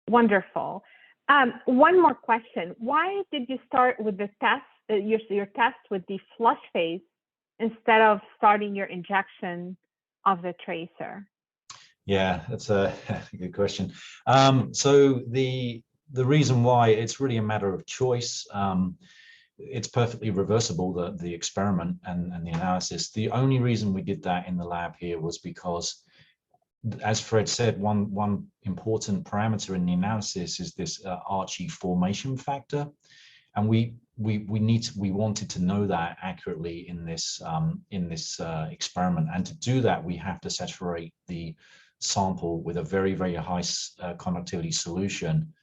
Wonderful. One more question. Why did you start with the test, your test with the flush phase instead of starting your injection of the tracer? Yeah, that's a good question. So the reason why, it's really a matter of choice. It's perfectly reversible, the experiment and the analysis. The only reason we did that in the lab here was because, as Fred said, one important parameter in the analysis is this Archie formation factor, and we wanted to know that accurately in this experiment. And to do that, we have to saturate the sample with a very, very high conductivity solution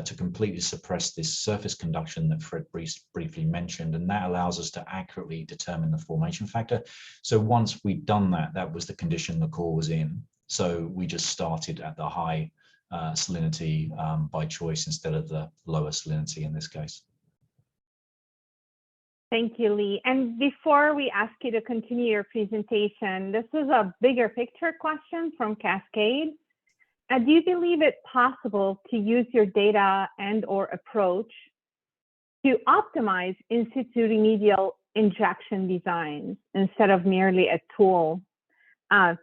to completely suppress this surface conduction that Fred briefly mentioned, and that allows us to accurately determine the formation factor. So once we'd done that, that was the condition the core was in. So we just started at the high salinity by choice instead of the lower salinity in this case. Thank you, Lee. And before we ask you to continue your presentation, this is a bigger picture question from Cascade. Do you believe it possible to use your data and/or approach to optimize in situ remedial injection designs instead of merely a tool, to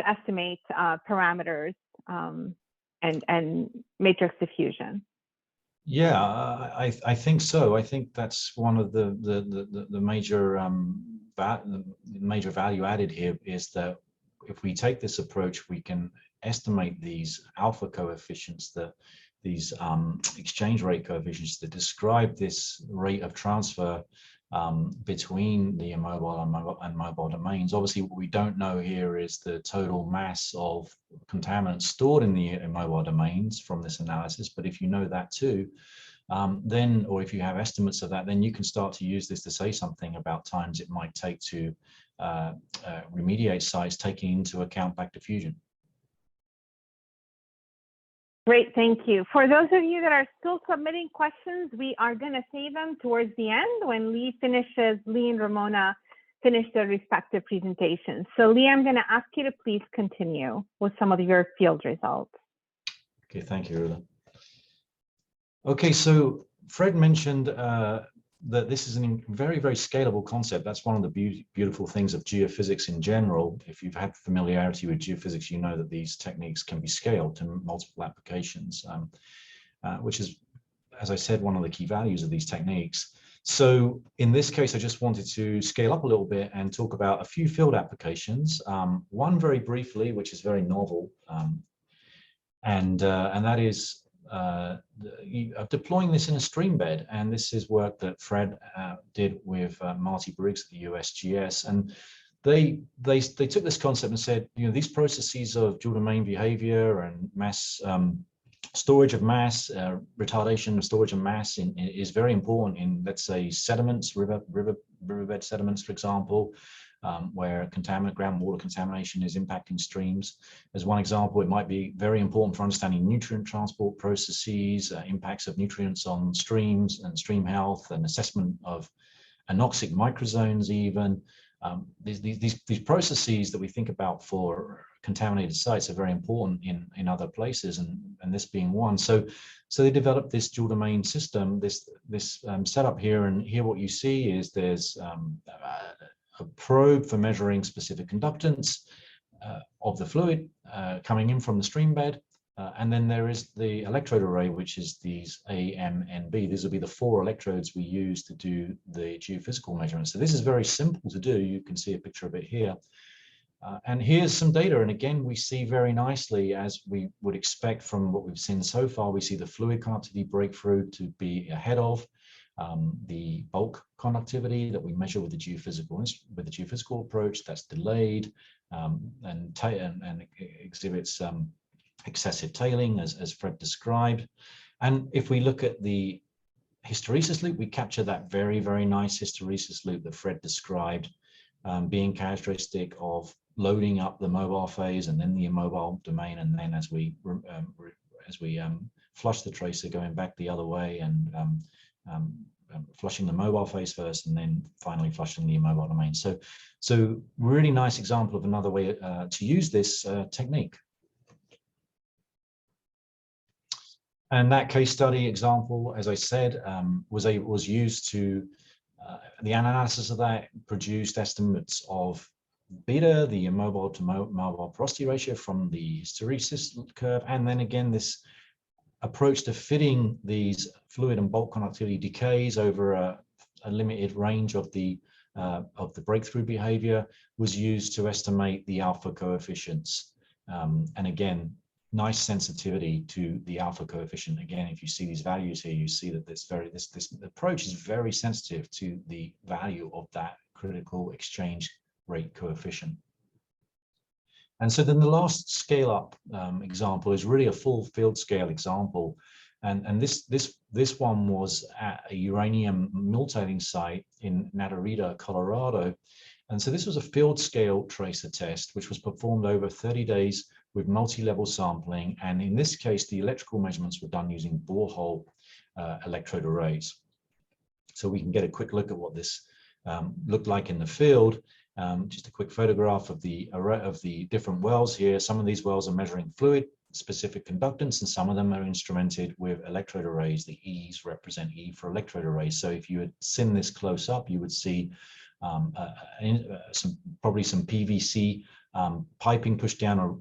estimate parameters and matrix diffusion? Yeah, I think so. I think that's one of the major value added here, is that if we take this approach, we can estimate these alpha coefficients, these exchange rate coefficients that describe this rate of transfer between the immobile and mobile domains. Obviously, what we don't know here is the total mass of contaminants stored in the immobile domains from this analysis. But if you know that too, then, or if you have estimates of that, then you can start to use this to say something about times it might take to remediate sites, taking into account back diffusion. Great, thank you. For those of you that are still submitting questions, we are going to save them towards the end when Lee and Ramona finish their respective presentations. So Lee, I'm going to ask you to please continue with some of your field results. Okay, thank you, Rula. Okay, so Fred mentioned that this is a very, very scalable concept. That's one of the beautiful things of geophysics in general. If you've had familiarity with geophysics, you know that these techniques can be scaled to multiple applications, which is, as I said, one of the key values of these techniques. So in this case, I just wanted to scale up a little bit and talk about a few field applications. One very briefly, which is very novel, and that is deploying this in a stream bed. And this is work that Fred did with Marty Briggs at the USGS. And they took this concept and said, you know, these processes of dual domain behavior and mass storage of mass, retardation of storage of mass is very important in, let's say, sediments, riverbed sediments, for example, where groundwater contamination is impacting streams. As one example, it might be very important for understanding nutrient transport processes, impacts of nutrients on streams and stream health, and assessment of anoxic microzones even. These processes that we think about for contaminated sites are very important in other places, and this being one. So they developed this dual domain system, this setup here, and here what you see is there's a probe for measuring specific conductance of the fluid coming in from the stream bed, and then there is the electrode array, which is these A, M, and B. These will be the 4 electrodes we use to do the geophysical measurements. So this is very simple to do. You can see a picture of it here. And here's some data, and again, we see very nicely, as we would expect from what we've seen so far, we see the fluid conductivity breakthrough to be ahead of the bulk conductivity that we measure with the geophysical approach. That's delayed and exhibits excessive tailing, as Fred described. And if we look at the hysteresis loop, we capture that very, very nice hysteresis loop that Fred described, being characteristic of loading up the mobile phase and then the immobile domain, and then as we flush the tracer, going back the other way and flushing the mobile phase first, and then finally flushing the immobile domain. So really nice example of another way to use this technique. And that case study example, as I said, was used to the analysis of that produced estimates of beta, the immobile to mobile porosity ratio from the hysteresis curve, and then again this approach to fitting these fluid and bulk conductivity decays over a limited range of the breakthrough behavior was used to estimate the alpha coefficients. And again, nice sensitivity to the alpha coefficient. Again, if you see these values here, you see that this approach is very sensitive to the value of that critical exchange rate coefficient. And so then the last scale up example is really a full field scale example. And this one was at a uranium mill tailing site in Natarita, Colorado. And so this was a field scale tracer test, which was performed over 30 days with multi-level sampling. And in this case, the electrical measurements were done using borehole electrode arrays. So we can get a quick look at what this looked like in the field. Just a quick photograph of the array of the different wells here. Some of these wells are measuring fluid specific conductance, and some of them are instrumented with electrode arrays. The E's represent E for electrode arrays. So if you had seen this close up, you would see probably some PVC piping pushed down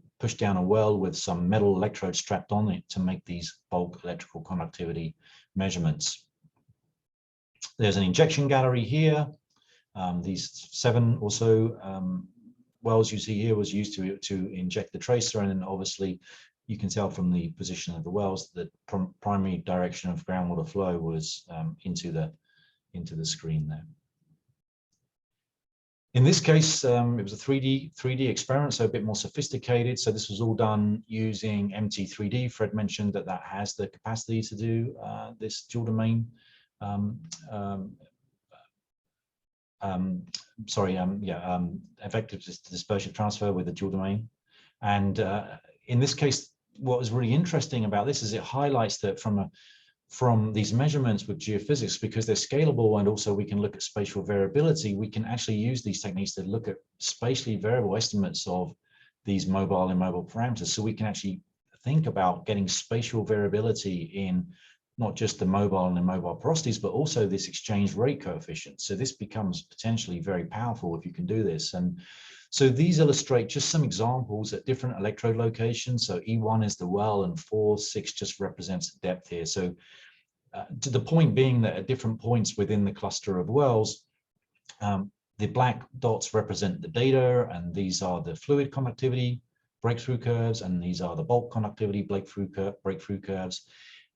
a well with some metal electrodes strapped on it to make these bulk electrical conductivity measurements. There's an injection gallery here. These 7 or so wells you see here was used to inject the tracer, and then obviously you can tell from the position of the wells that the primary direction of groundwater flow was into the screen there. In this case, it was a 3D experiment, so a bit more sophisticated. So this was all done using MT3D. Fred mentioned that has the capacity to do this dual domain effective dispersive transfer with the dual domain. And in this case, what was really interesting about this is it highlights that from these measurements with geophysics, because they're scalable and also we can look at spatial variability, we can actually use these techniques to look at spatially variable estimates of these mobile and immobile parameters. So we can actually think about getting spatial variability in not just the mobile and immobile porosities, but also this exchange rate coefficient. So this becomes potentially very powerful if you can do this. And so these illustrate just some examples at different electrode locations. So E1 is the well, and 4, 6 just represents the depth here. So to the point being that at different points within the cluster of wells, the black dots represent the data, and these are the fluid conductivity breakthrough curves, and these are the bulk conductivity breakthrough curves.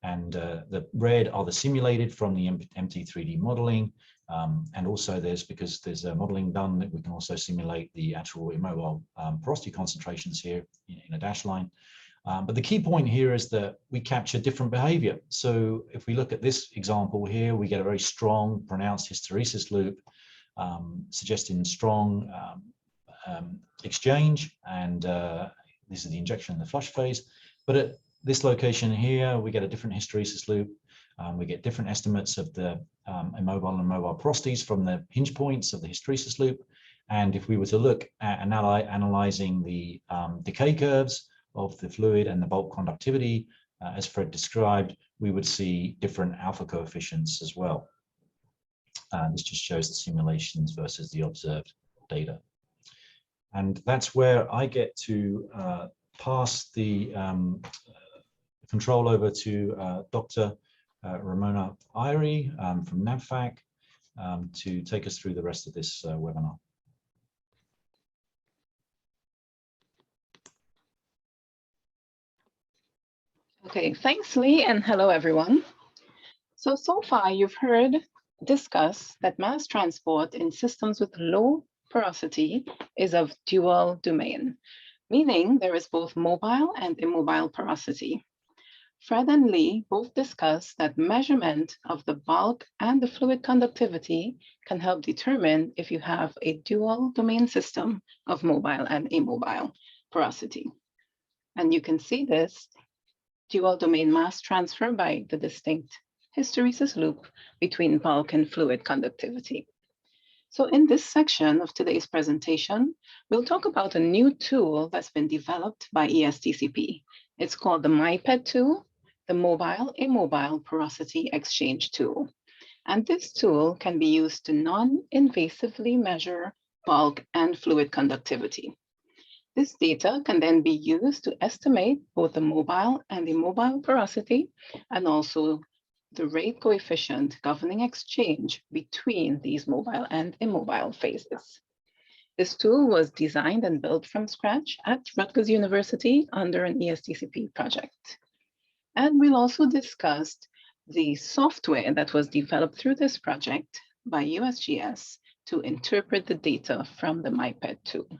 And the red are the simulated from the MT3D modeling. And also because there's a modeling done, that we can also simulate the actual immobile porosity concentrations here in a dashed line. But the key point here is that we capture different behavior. So if we look at this example here, we get a very strong, pronounced hysteresis loop, suggesting strong exchange, and this is the injection in the flush phase. But at this location here, we get a different hysteresis loop. We get different estimates of the immobile and immobile porosities from the hinge points of the hysteresis loop. And if we were to look at analyzing the decay curves of the fluid and the bulk conductivity, as Fred described, we would see different alpha coefficients as well. This just shows the simulations versus the observed data. And that's where I get to pass the control over to Dr. Ramona Irie from NAVFAC to take us through the rest of this webinar. Okay, thanks, Lee, and hello, everyone. So far you've heard discuss that mass transport in systems with low porosity is of dual domain, meaning there is both mobile and immobile porosity. Fred and Lee both discussed that measurement of the bulk and the fluid conductivity can help determine if you have a dual domain system of mobile and immobile porosity. And you can see this dual domain mass transfer by the distinct hysteresis loop between bulk and fluid conductivity. So in this section of today's presentation, we'll talk about a new tool that's been developed by ESTCP. It's called the MIPED tool, the Mobile Immobile Porosity Exchange Tool. And this tool can be used to non-invasively measure bulk and fluid conductivity. This data can then be used to estimate both the mobile and immobile porosity, and also the rate coefficient governing exchange between these mobile and immobile phases. This tool was designed and built from scratch at Rutgers University under an ESTCP project. And we'll also discuss the software that was developed through this project by USGS to interpret the data from the MIPED tool.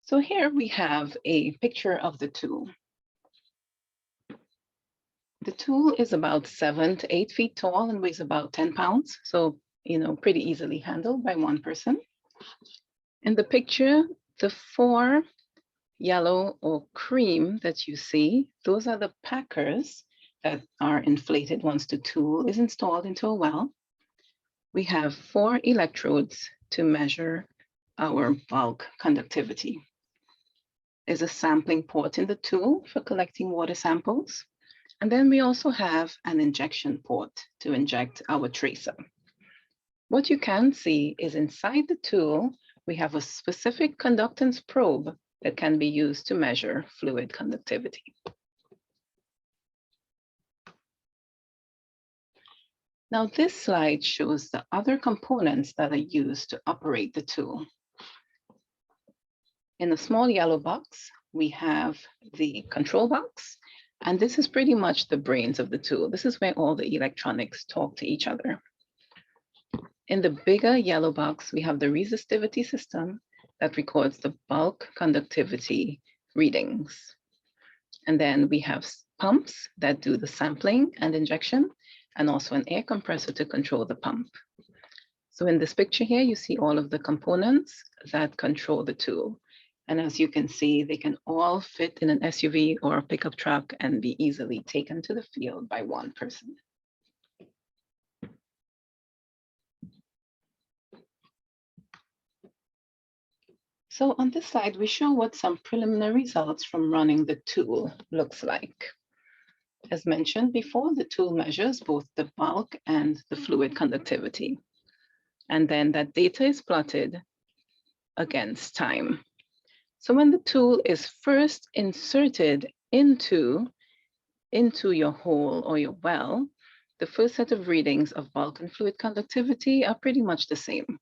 So here we have a picture of the tool. The tool is about 7 to 8 feet tall and weighs about 10 pounds. So, pretty easily handled by one person. In the picture, the 4 yellow or cream that you see, those are the packers that are inflated once the tool is installed into a well. We have 4 electrodes to measure our bulk conductivity. There's a sampling port in the tool for collecting water samples. And then we also have an injection port to inject our tracer. What you can see is inside the tool, we have a specific conductance probe that can be used to measure fluid conductivity. Now this slide shows the other components that are used to operate the tool. In the small yellow box, we have the control box, and this is pretty much the brains of the tool. This is where all the electronics talk to each other. In the bigger yellow box, we have the resistivity system that records the bulk conductivity readings. And then we have pumps that do the sampling and injection, and also an air compressor to control the pump. So in this picture here, you see all of the components that control the tool. And as you can see, they can all fit in an SUV or a pickup truck and be easily taken to the field by one person. So on this slide, we show what some preliminary results from running the tool looks like. As mentioned before, the tool measures both the bulk and the fluid conductivity. And then that data is plotted against time. So when the tool is first inserted into your hole or your well, the first set of readings of bulk and fluid conductivity are pretty much the same.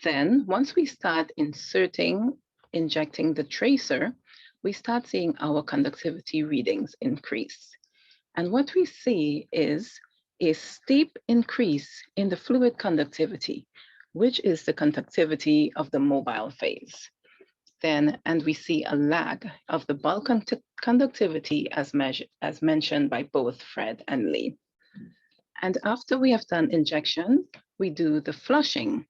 Then once we start injecting the tracer, we start seeing our conductivity readings increase. And what we see is a steep increase in the fluid conductivity, which is the conductivity of the mobile phase. And we see a lag of the bulk conductivity as mentioned by both Fred and Lee. And after we have done injection, we do the flushing.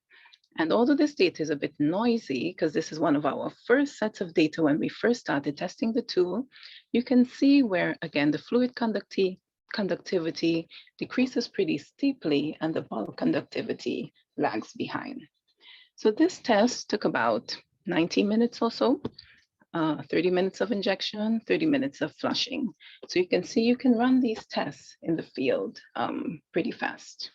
And although this data is a bit noisy, because this is one of our first sets of data when we first started testing the tool, you can see where, again, the fluid conductivity decreases pretty steeply and the bulk conductivity lags behind. So this test took about 90 minutes or so, 30 minutes of injection, 30 minutes of flushing. So you can see you can run these tests in the field pretty fast.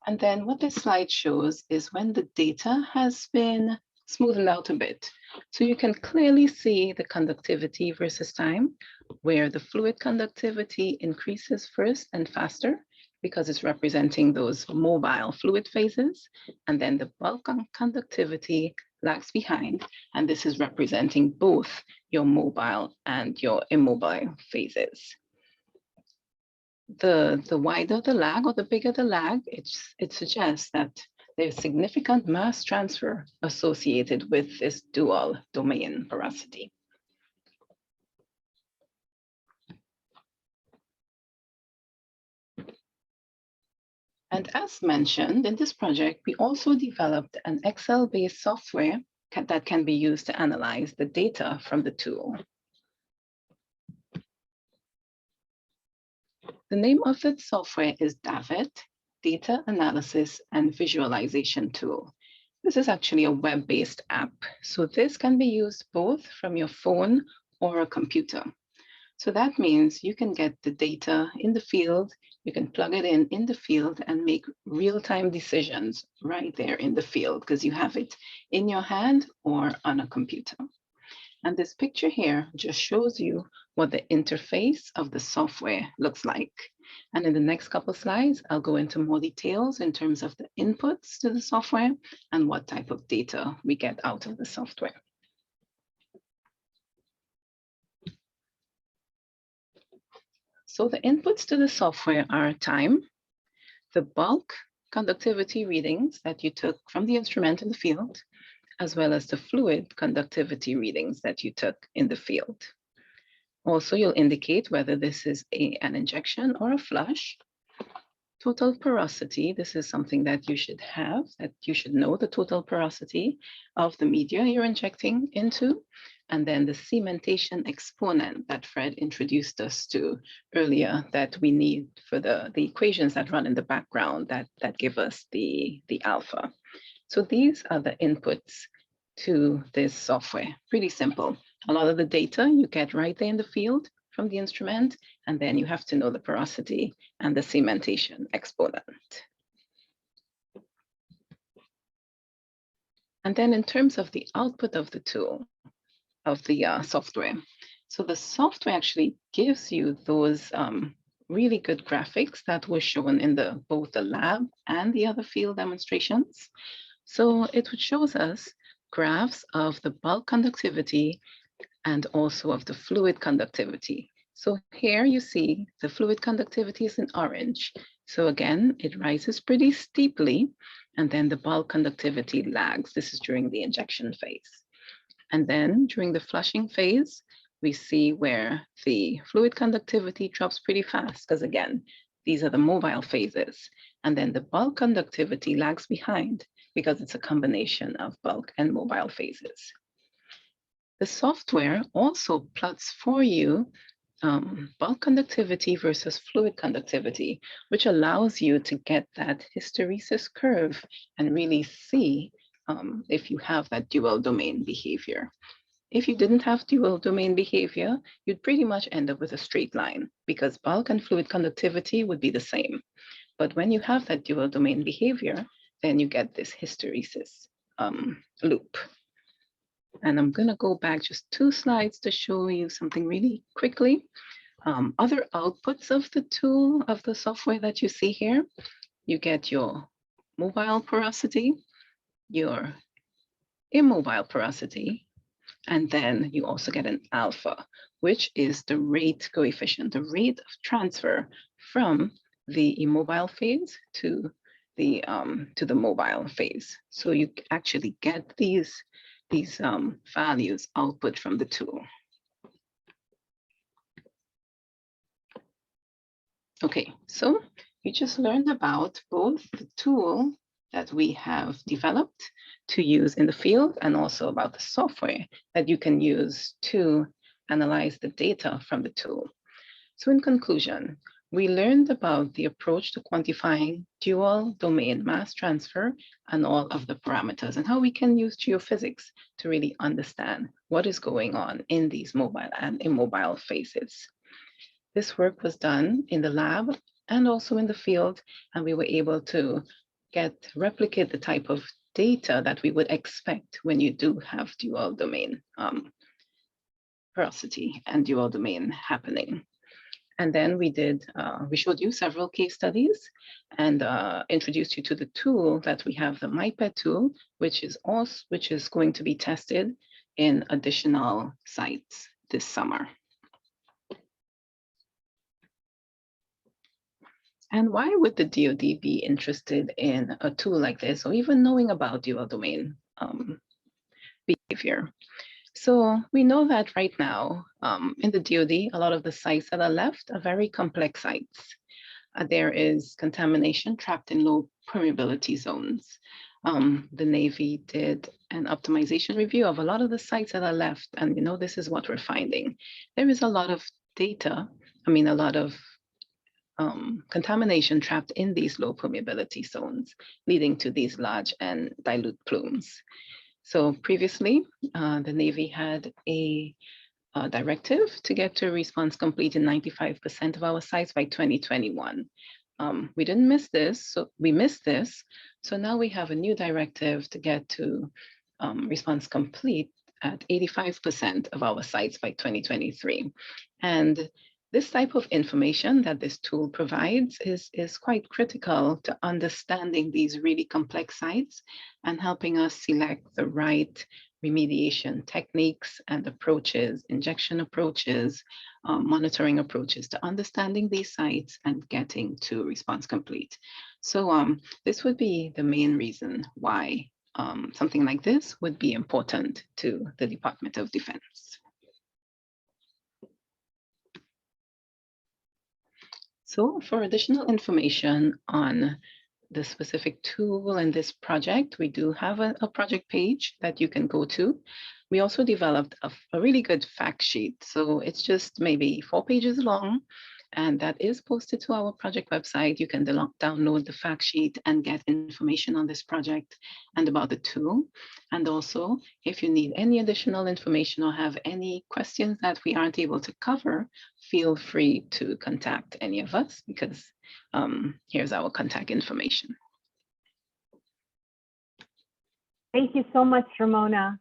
And then what this slide shows is when the data has been smoothened out a bit. So you can clearly see the conductivity versus time, where the fluid conductivity increases first and faster because it's representing those mobile fluid phases. And then the bulk conductivity lags behind. And this is representing both your mobile and your immobile phases. The wider the lag or the bigger the lag, it suggests that there's significant mass transfer associated with this dual domain porosity. And as mentioned in this project, we also developed an Excel-based software that can be used to analyze the data from the tool. The name of the software is DAVIT, Data Analysis and Visualization Tool. This is actually a web-based app. So this can be used both from your phone or a computer. So that means you can get the data in the field, you can plug it in the field and make real-time decisions right there in the field because you have it in your hand or on a computer. And this picture here just shows you what the interface of the software looks like. And in the next couple of slides, I'll go into more details in terms of the inputs to the software and what type of data we get out of the software. So the inputs to the software are time, the bulk conductivity readings that you took from the instrument in the field, as well as the fluid conductivity readings that you took in the field. Also, you'll indicate whether this is an injection or a flush. Total porosity, this is something that you should have, that you should know the total porosity of the media you're injecting into. And then the cementation exponent that Fred introduced us to earlier that we need for the equations that run in the background that give us the alpha. So these are the inputs to this software. Pretty simple. A lot of the data you get right there in the field from the instrument, and then you have to know the porosity and the cementation exponent. And then in terms of the output of the tool, of the software. So the software actually gives you those really good graphics that were shown in both the lab and the other field demonstrations. So it shows us graphs of the bulk conductivity and also of the fluid conductivity. So here you see the fluid conductivity is in orange. So again, it rises pretty steeply, and then the bulk conductivity lags. This is during the injection phase. And then during the flushing phase, we see where the fluid conductivity drops pretty fast, because again, these are the mobile phases. And then the bulk conductivity lags behind because it's a combination of bulk and mobile phases. The software also plots for you bulk conductivity versus fluid conductivity, which allows you to get that hysteresis curve and really see if you have that dual domain behavior. If you didn't have dual domain behavior, you'd pretty much end up with a straight line because bulk and fluid conductivity would be the same. But when you have that dual domain behavior, then you get this hysteresis loop. And I'm going to go back just 2 slides to show you something really quickly. Other outputs of the tool, of the software that you see here, you get your mobile porosity, your immobile porosity, and then you also get an alpha, which is the rate coefficient, the rate of transfer from the immobile phase to the mobile phase. So you actually get these values output from the tool. Okay, so you just learned about both the tool that we have developed to use in the field and also about the software that you can use to analyze the data from the tool. So in conclusion, we learned about the approach to quantifying dual domain mass transfer and all of the parameters and how we can use geophysics to really understand what is going on in these mobile and immobile phases. This work was done in the lab and also in the field, and we were able to replicate the type of data that we would expect when you do have dual domain porosity and dual domain happening. And then we showed you several case studies and introduced you to the tool that we have, the MyPet tool, which is going to be tested in additional sites this summer. And why would the DoD be interested in a tool like this, or even knowing about dual domain behavior? So we know that right now in the DoD, a lot of the sites that are left are very complex sites. There is contamination trapped in low permeability zones. The Navy did an optimization review of a lot of the sites that are left, and this is what we're finding. There is a lot of data, a lot of contamination trapped in these low permeability zones, leading to these large and dilute plumes. So previously, the Navy had a directive to get to response complete in 95% of our sites by 2021. We didn't miss this, so we missed this. So now we have a new directive to get to response complete at 85% of our sites by 2023. And this type of information that this tool provides is quite critical to understanding these really complex sites and helping us select the right remediation techniques and approaches, injection approaches, monitoring approaches to understanding these sites and getting to response complete. So this would be the main reason why something like this would be important to the Department of Defense. So for additional information on the specific tool and this project, we do have a project page that you can go to. We also developed a really good fact sheet. So it's just maybe 4 pages long, and that is posted to our project website. You can download the fact sheet and get information on this project and about the tool. And also, if you need any additional information or have any questions that we aren't able to cover, feel free to contact any of us, because here's our contact information. Thank you so much, Ramona.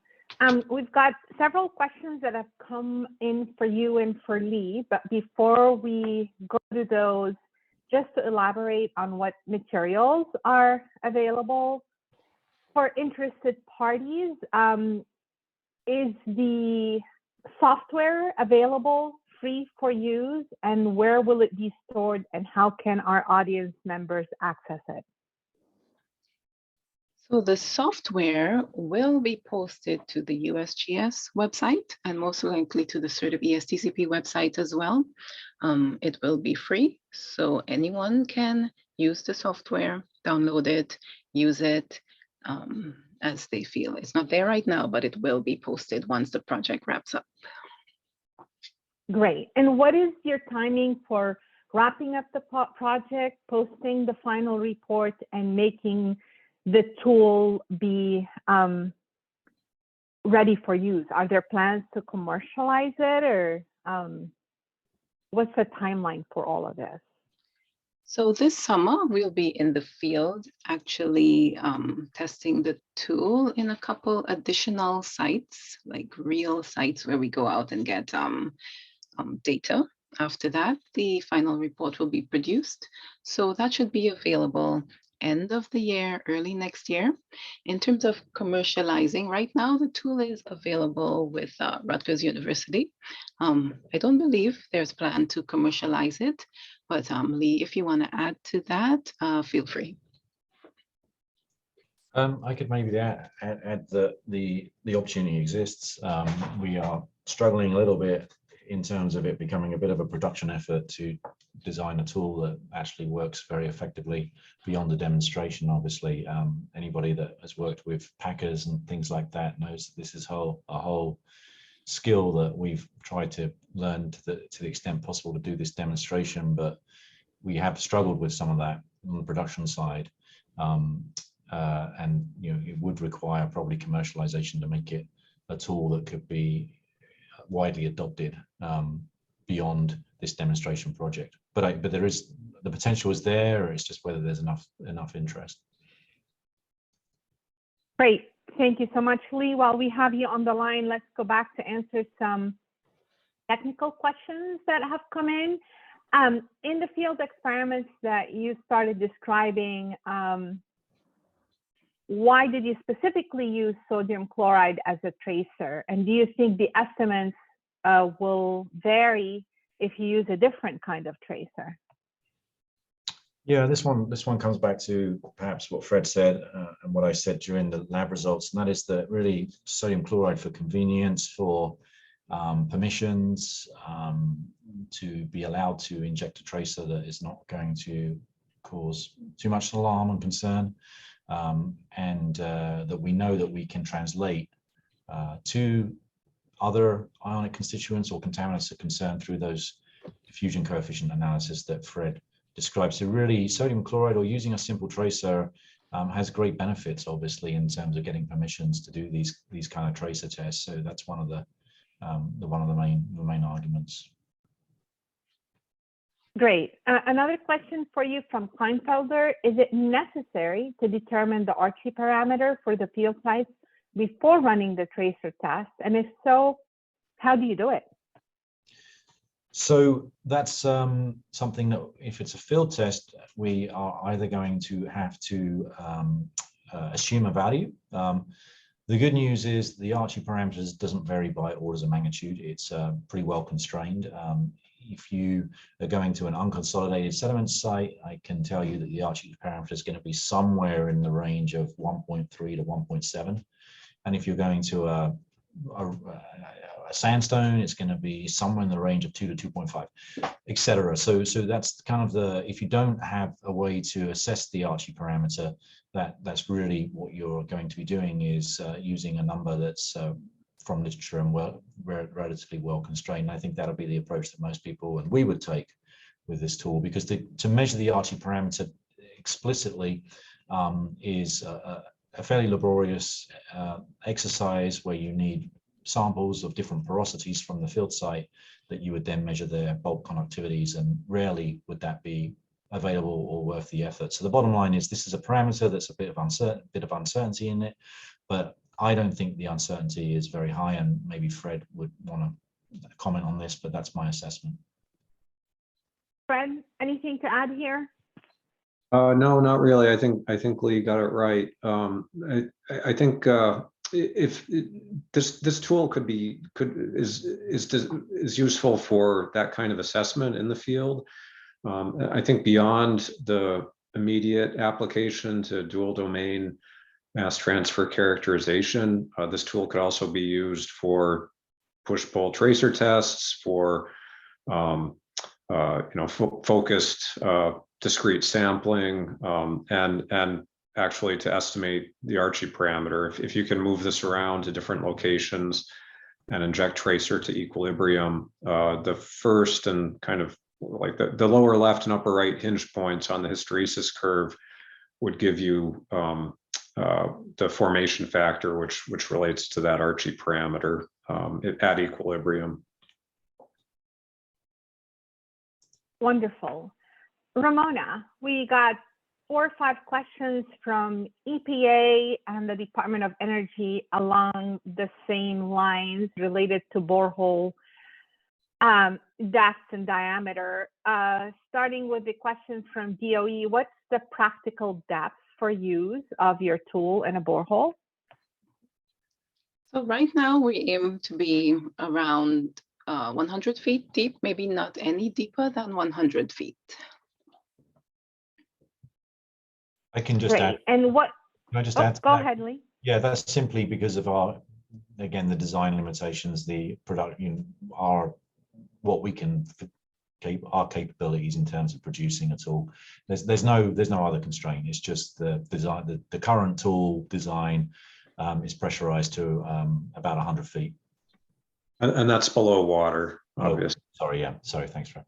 We've got several questions that have come in for you and for Lee, but before we go to those, just to elaborate on what materials are available for interested parties, is the software available free for use, and where will it be stored, and how can our audience members access it? So the software will be posted to the USGS website and most likely to the SERDP ESTCP website as well. It will be free, so anyone can use the software, download it, use it as they feel. It's not there right now, but it will be posted once the project wraps up. Great. And what is your timing for wrapping up the project, posting the final report, and making the tool be ready for use? Are there plans to commercialize it, or what's the timeline for all of this? So this summer, we'll be in the field actually testing the tool in a couple additional sites, like real sites where we go out and get data. After that, the final report will be produced. So that should be available end of the year, early next year. In terms of commercializing, right now the tool is available with Rutgers University. I don't believe there's a plan to commercialize it, but Lee, if you want to add to that, feel free. I could maybe add that the opportunity exists. We are struggling a little bit in terms of it becoming a bit of a production effort to design a tool that actually works very effectively beyond the demonstration. Obviously, anybody that has worked with packers and things like that knows that this is a whole skill that we've tried to learn to the extent possible to do this demonstration, but we have struggled with some of that on the production side. And it would require probably commercialization to make it a tool that could be widely adopted beyond this demonstration project. But there is, the potential is there. It's just whether there's enough interest. Great, thank you so much, Lee. While we have you on the line, let's go back to answer some technical questions that have come in. In the field experiments that you started describing, why did you specifically use sodium chloride as a tracer? And do you think the estimates will vary if you use a different kind of tracer? Yeah, this one comes back to perhaps what Fred said and what I said during the lab results, and that is that really sodium chloride for convenience, for permissions, to be allowed to inject a tracer that is not going to cause too much alarm and concern. And that we know that we can translate to other ionic constituents or contaminants of concern through those diffusion coefficient analysis that Fred described. So really, sodium chloride or using a simple tracer has great benefits, obviously, in terms of getting permissions to do these kind of tracer tests. So that's one of the main arguments. Great. Another question for you from Kleinfelder. Is it necessary to determine the Archie parameter for the field sites before running the tracer test? And if so, how do you do it? So that's something that if it's a field test, we are either going to have to assume a value. The good news is the Archie parameters doesn't vary by orders of magnitude. It's pretty well constrained. If you are going to an unconsolidated sediment site, I can tell you that the Archie parameter is going to be somewhere in the range of 1.3 to 1.7. And if you're going to a sandstone, it's going to be somewhere in the range of 2 to 2.5, etc. So that's kind of if you don't have a way to assess the Archie parameter, that's really what you're going to be doing is using a number that's from literature and relatively well constrained. I think that'll be the approach that most people and we would take with this tool, because to measure the Archie parameter explicitly is a fairly laborious exercise where you need samples of different porosities from the field site that you would then measure their bulk conductivities, and rarely would that be available or worth the effort. So the bottom line is this is a parameter that's a bit of uncertainty in it, but I don't think the uncertainty is very high, and maybe Fred would want to comment on this, but that's my assessment. Fred, anything to add here? No, not really. I think Lee got it right. I think if this tool is useful for that kind of assessment in the field. I think beyond the immediate application to dual domain mass transfer characterization, this tool could also be used for push-pull tracer tests, for focused discrete sampling, and actually to estimate the Archie parameter. If you can move this around to different locations and inject tracer to equilibrium. The first and kind of like the lower left and upper right hinge points on the hysteresis curve would give you the formation factor, which relates to that Archie parameter at equilibrium. Wonderful. Ramona, we got 4 or 5 questions from EPA and the Department of Energy along the same lines related to borehole depth and diameter. Starting with the question from DOE, what's the practical depth for use of your tool in a borehole? So right now we aim to be around 100 feet deep, maybe not any deeper than 100 feet. I can just add. And what? Can I just add to go that? ahead, Lee. Yeah, that's simply because of our, again, the design limitations, the production, our what we can keep our capabilities in terms of producing a tool. There's no other constraint. It's just the design. The current tool design is pressurized to about 100 feet. And that's below water, obviously. Oh, sorry, yeah. Sorry, thanks, Fred.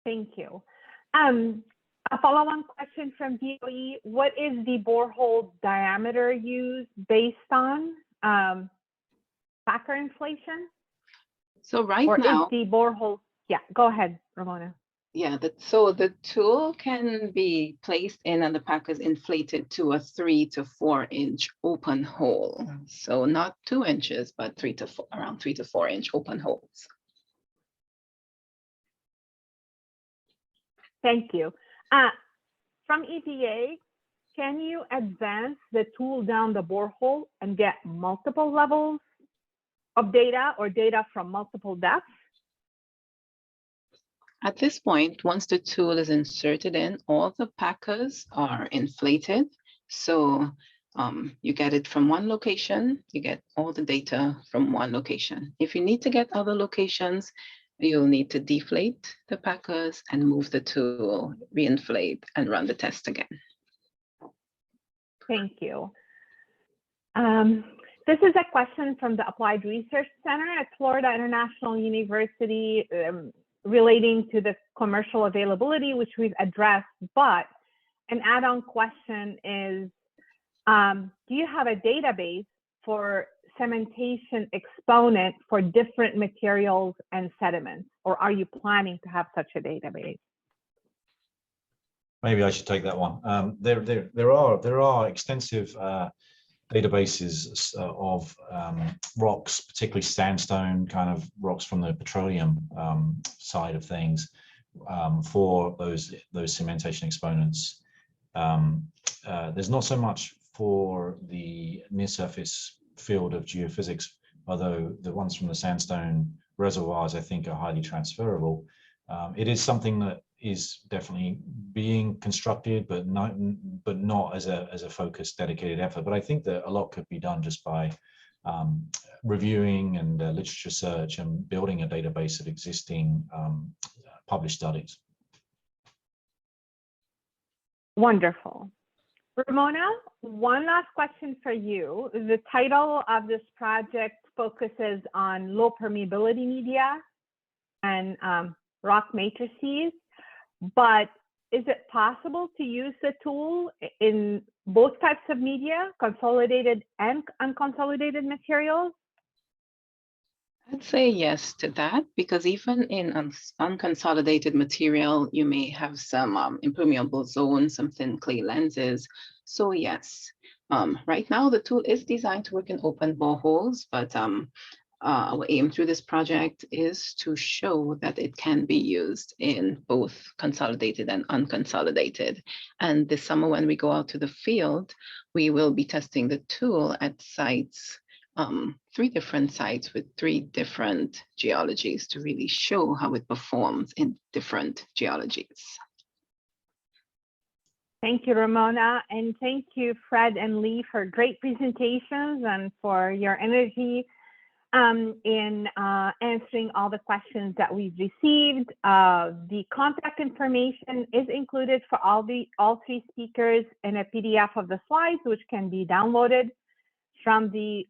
Thank you. A follow-on question from DOE, what is the borehole diameter used based on packer inflation? So right or now, is the borehole, yeah, go ahead, Ramona. yeah, so the tool can be placed in and the packer is inflated to a 3 to 4 inch open hole. So not 2 inches, but around 3 to 4 inch open holes. Thank you. From EPA, can you advance the tool down the borehole and get multiple levels of data or data from multiple depths? At this point, once the tool is inserted in, all the packers are inflated. So you get it from one location, you get all the data from one location. If you need to get other locations, you'll need to deflate the packers and move the tool, reinflate, and run the test again. Thank you. This is a question from the Applied Research Center at Florida International University relating to the commercial availability, which we've addressed, but an add-on question is, do you have a database for cementation exponent for different materials and sediments, or are you planning to have such a database? Maybe I should take that one. There are extensive databases of rocks, particularly sandstone kind of rocks from the petroleum side of things, for those cementation exponents. There's not so much for the near surface field of geophysics, although the ones from the sandstone reservoirs I think are highly transferable. It is something that is definitely being constructed, but not as a focused, dedicated effort. But I think that a lot could be done just by reviewing and literature search and building a database of existing published studies. Wonderful. Ramona, one last question for you. The title of this project focuses on low permeability media and rock matrices, but is it possible to use the tool in both types of media, consolidated and unconsolidated materials? I'd say yes to that, because even in unconsolidated material, you may have some impermeable zones, some thin clay lenses. So yes, right now the tool is designed to work in open boreholes, but our aim through this project is to show that it can be used in both consolidated and unconsolidated. And this summer, when we go out to the field, we will be testing the tool at sites, 3 different sites with 3 different geologies to really show how it performs in different geologies. Thank you, Ramona, and thank you, Fred and Lee, for great presentations and for your energy in answering all the questions that we've received. The contact information is included for all 3 speakers in a PDF of the slides, which can be downloaded from the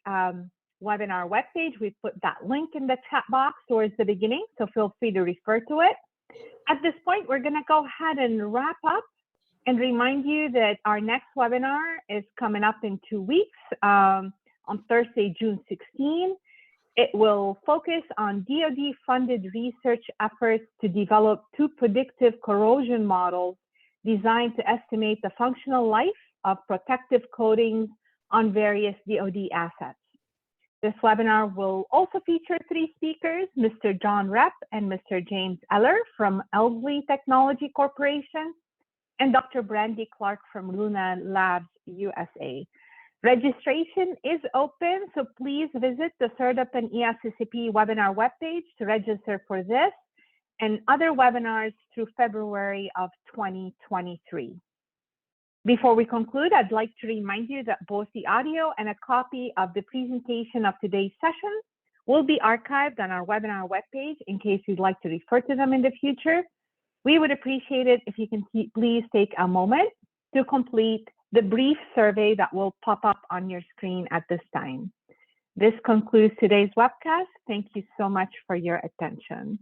webinar webpage. We put that link in the chat box towards the beginning, so feel free to refer to it. At this point, we're going to go ahead and wrap up and remind you that our next webinar is coming up in 2 weeks on Thursday, June 16. It will focus on DoD-funded research efforts to develop 2 predictive corrosion models designed to estimate the functional life of protective coatings on various DoD assets. This webinar will also feature 3 speakers, Mr. John Repp and Mr. James Eller from Elsley Technology Corporation, and Dr. Brandy Clark from Luna Labs USA. Registration is open, so please visit the SERDP and ESTCP webinar webpage to register for this and other webinars through February of 2023. Before we conclude, I'd like to remind you that both the audio and a copy of the presentation of today's session will be archived on our webinar webpage in case you'd like to refer to them in the future. We would appreciate it if you can please take a moment to complete the brief survey that will pop up on your screen at this time. This concludes today's webcast. Thank you so much for your attention.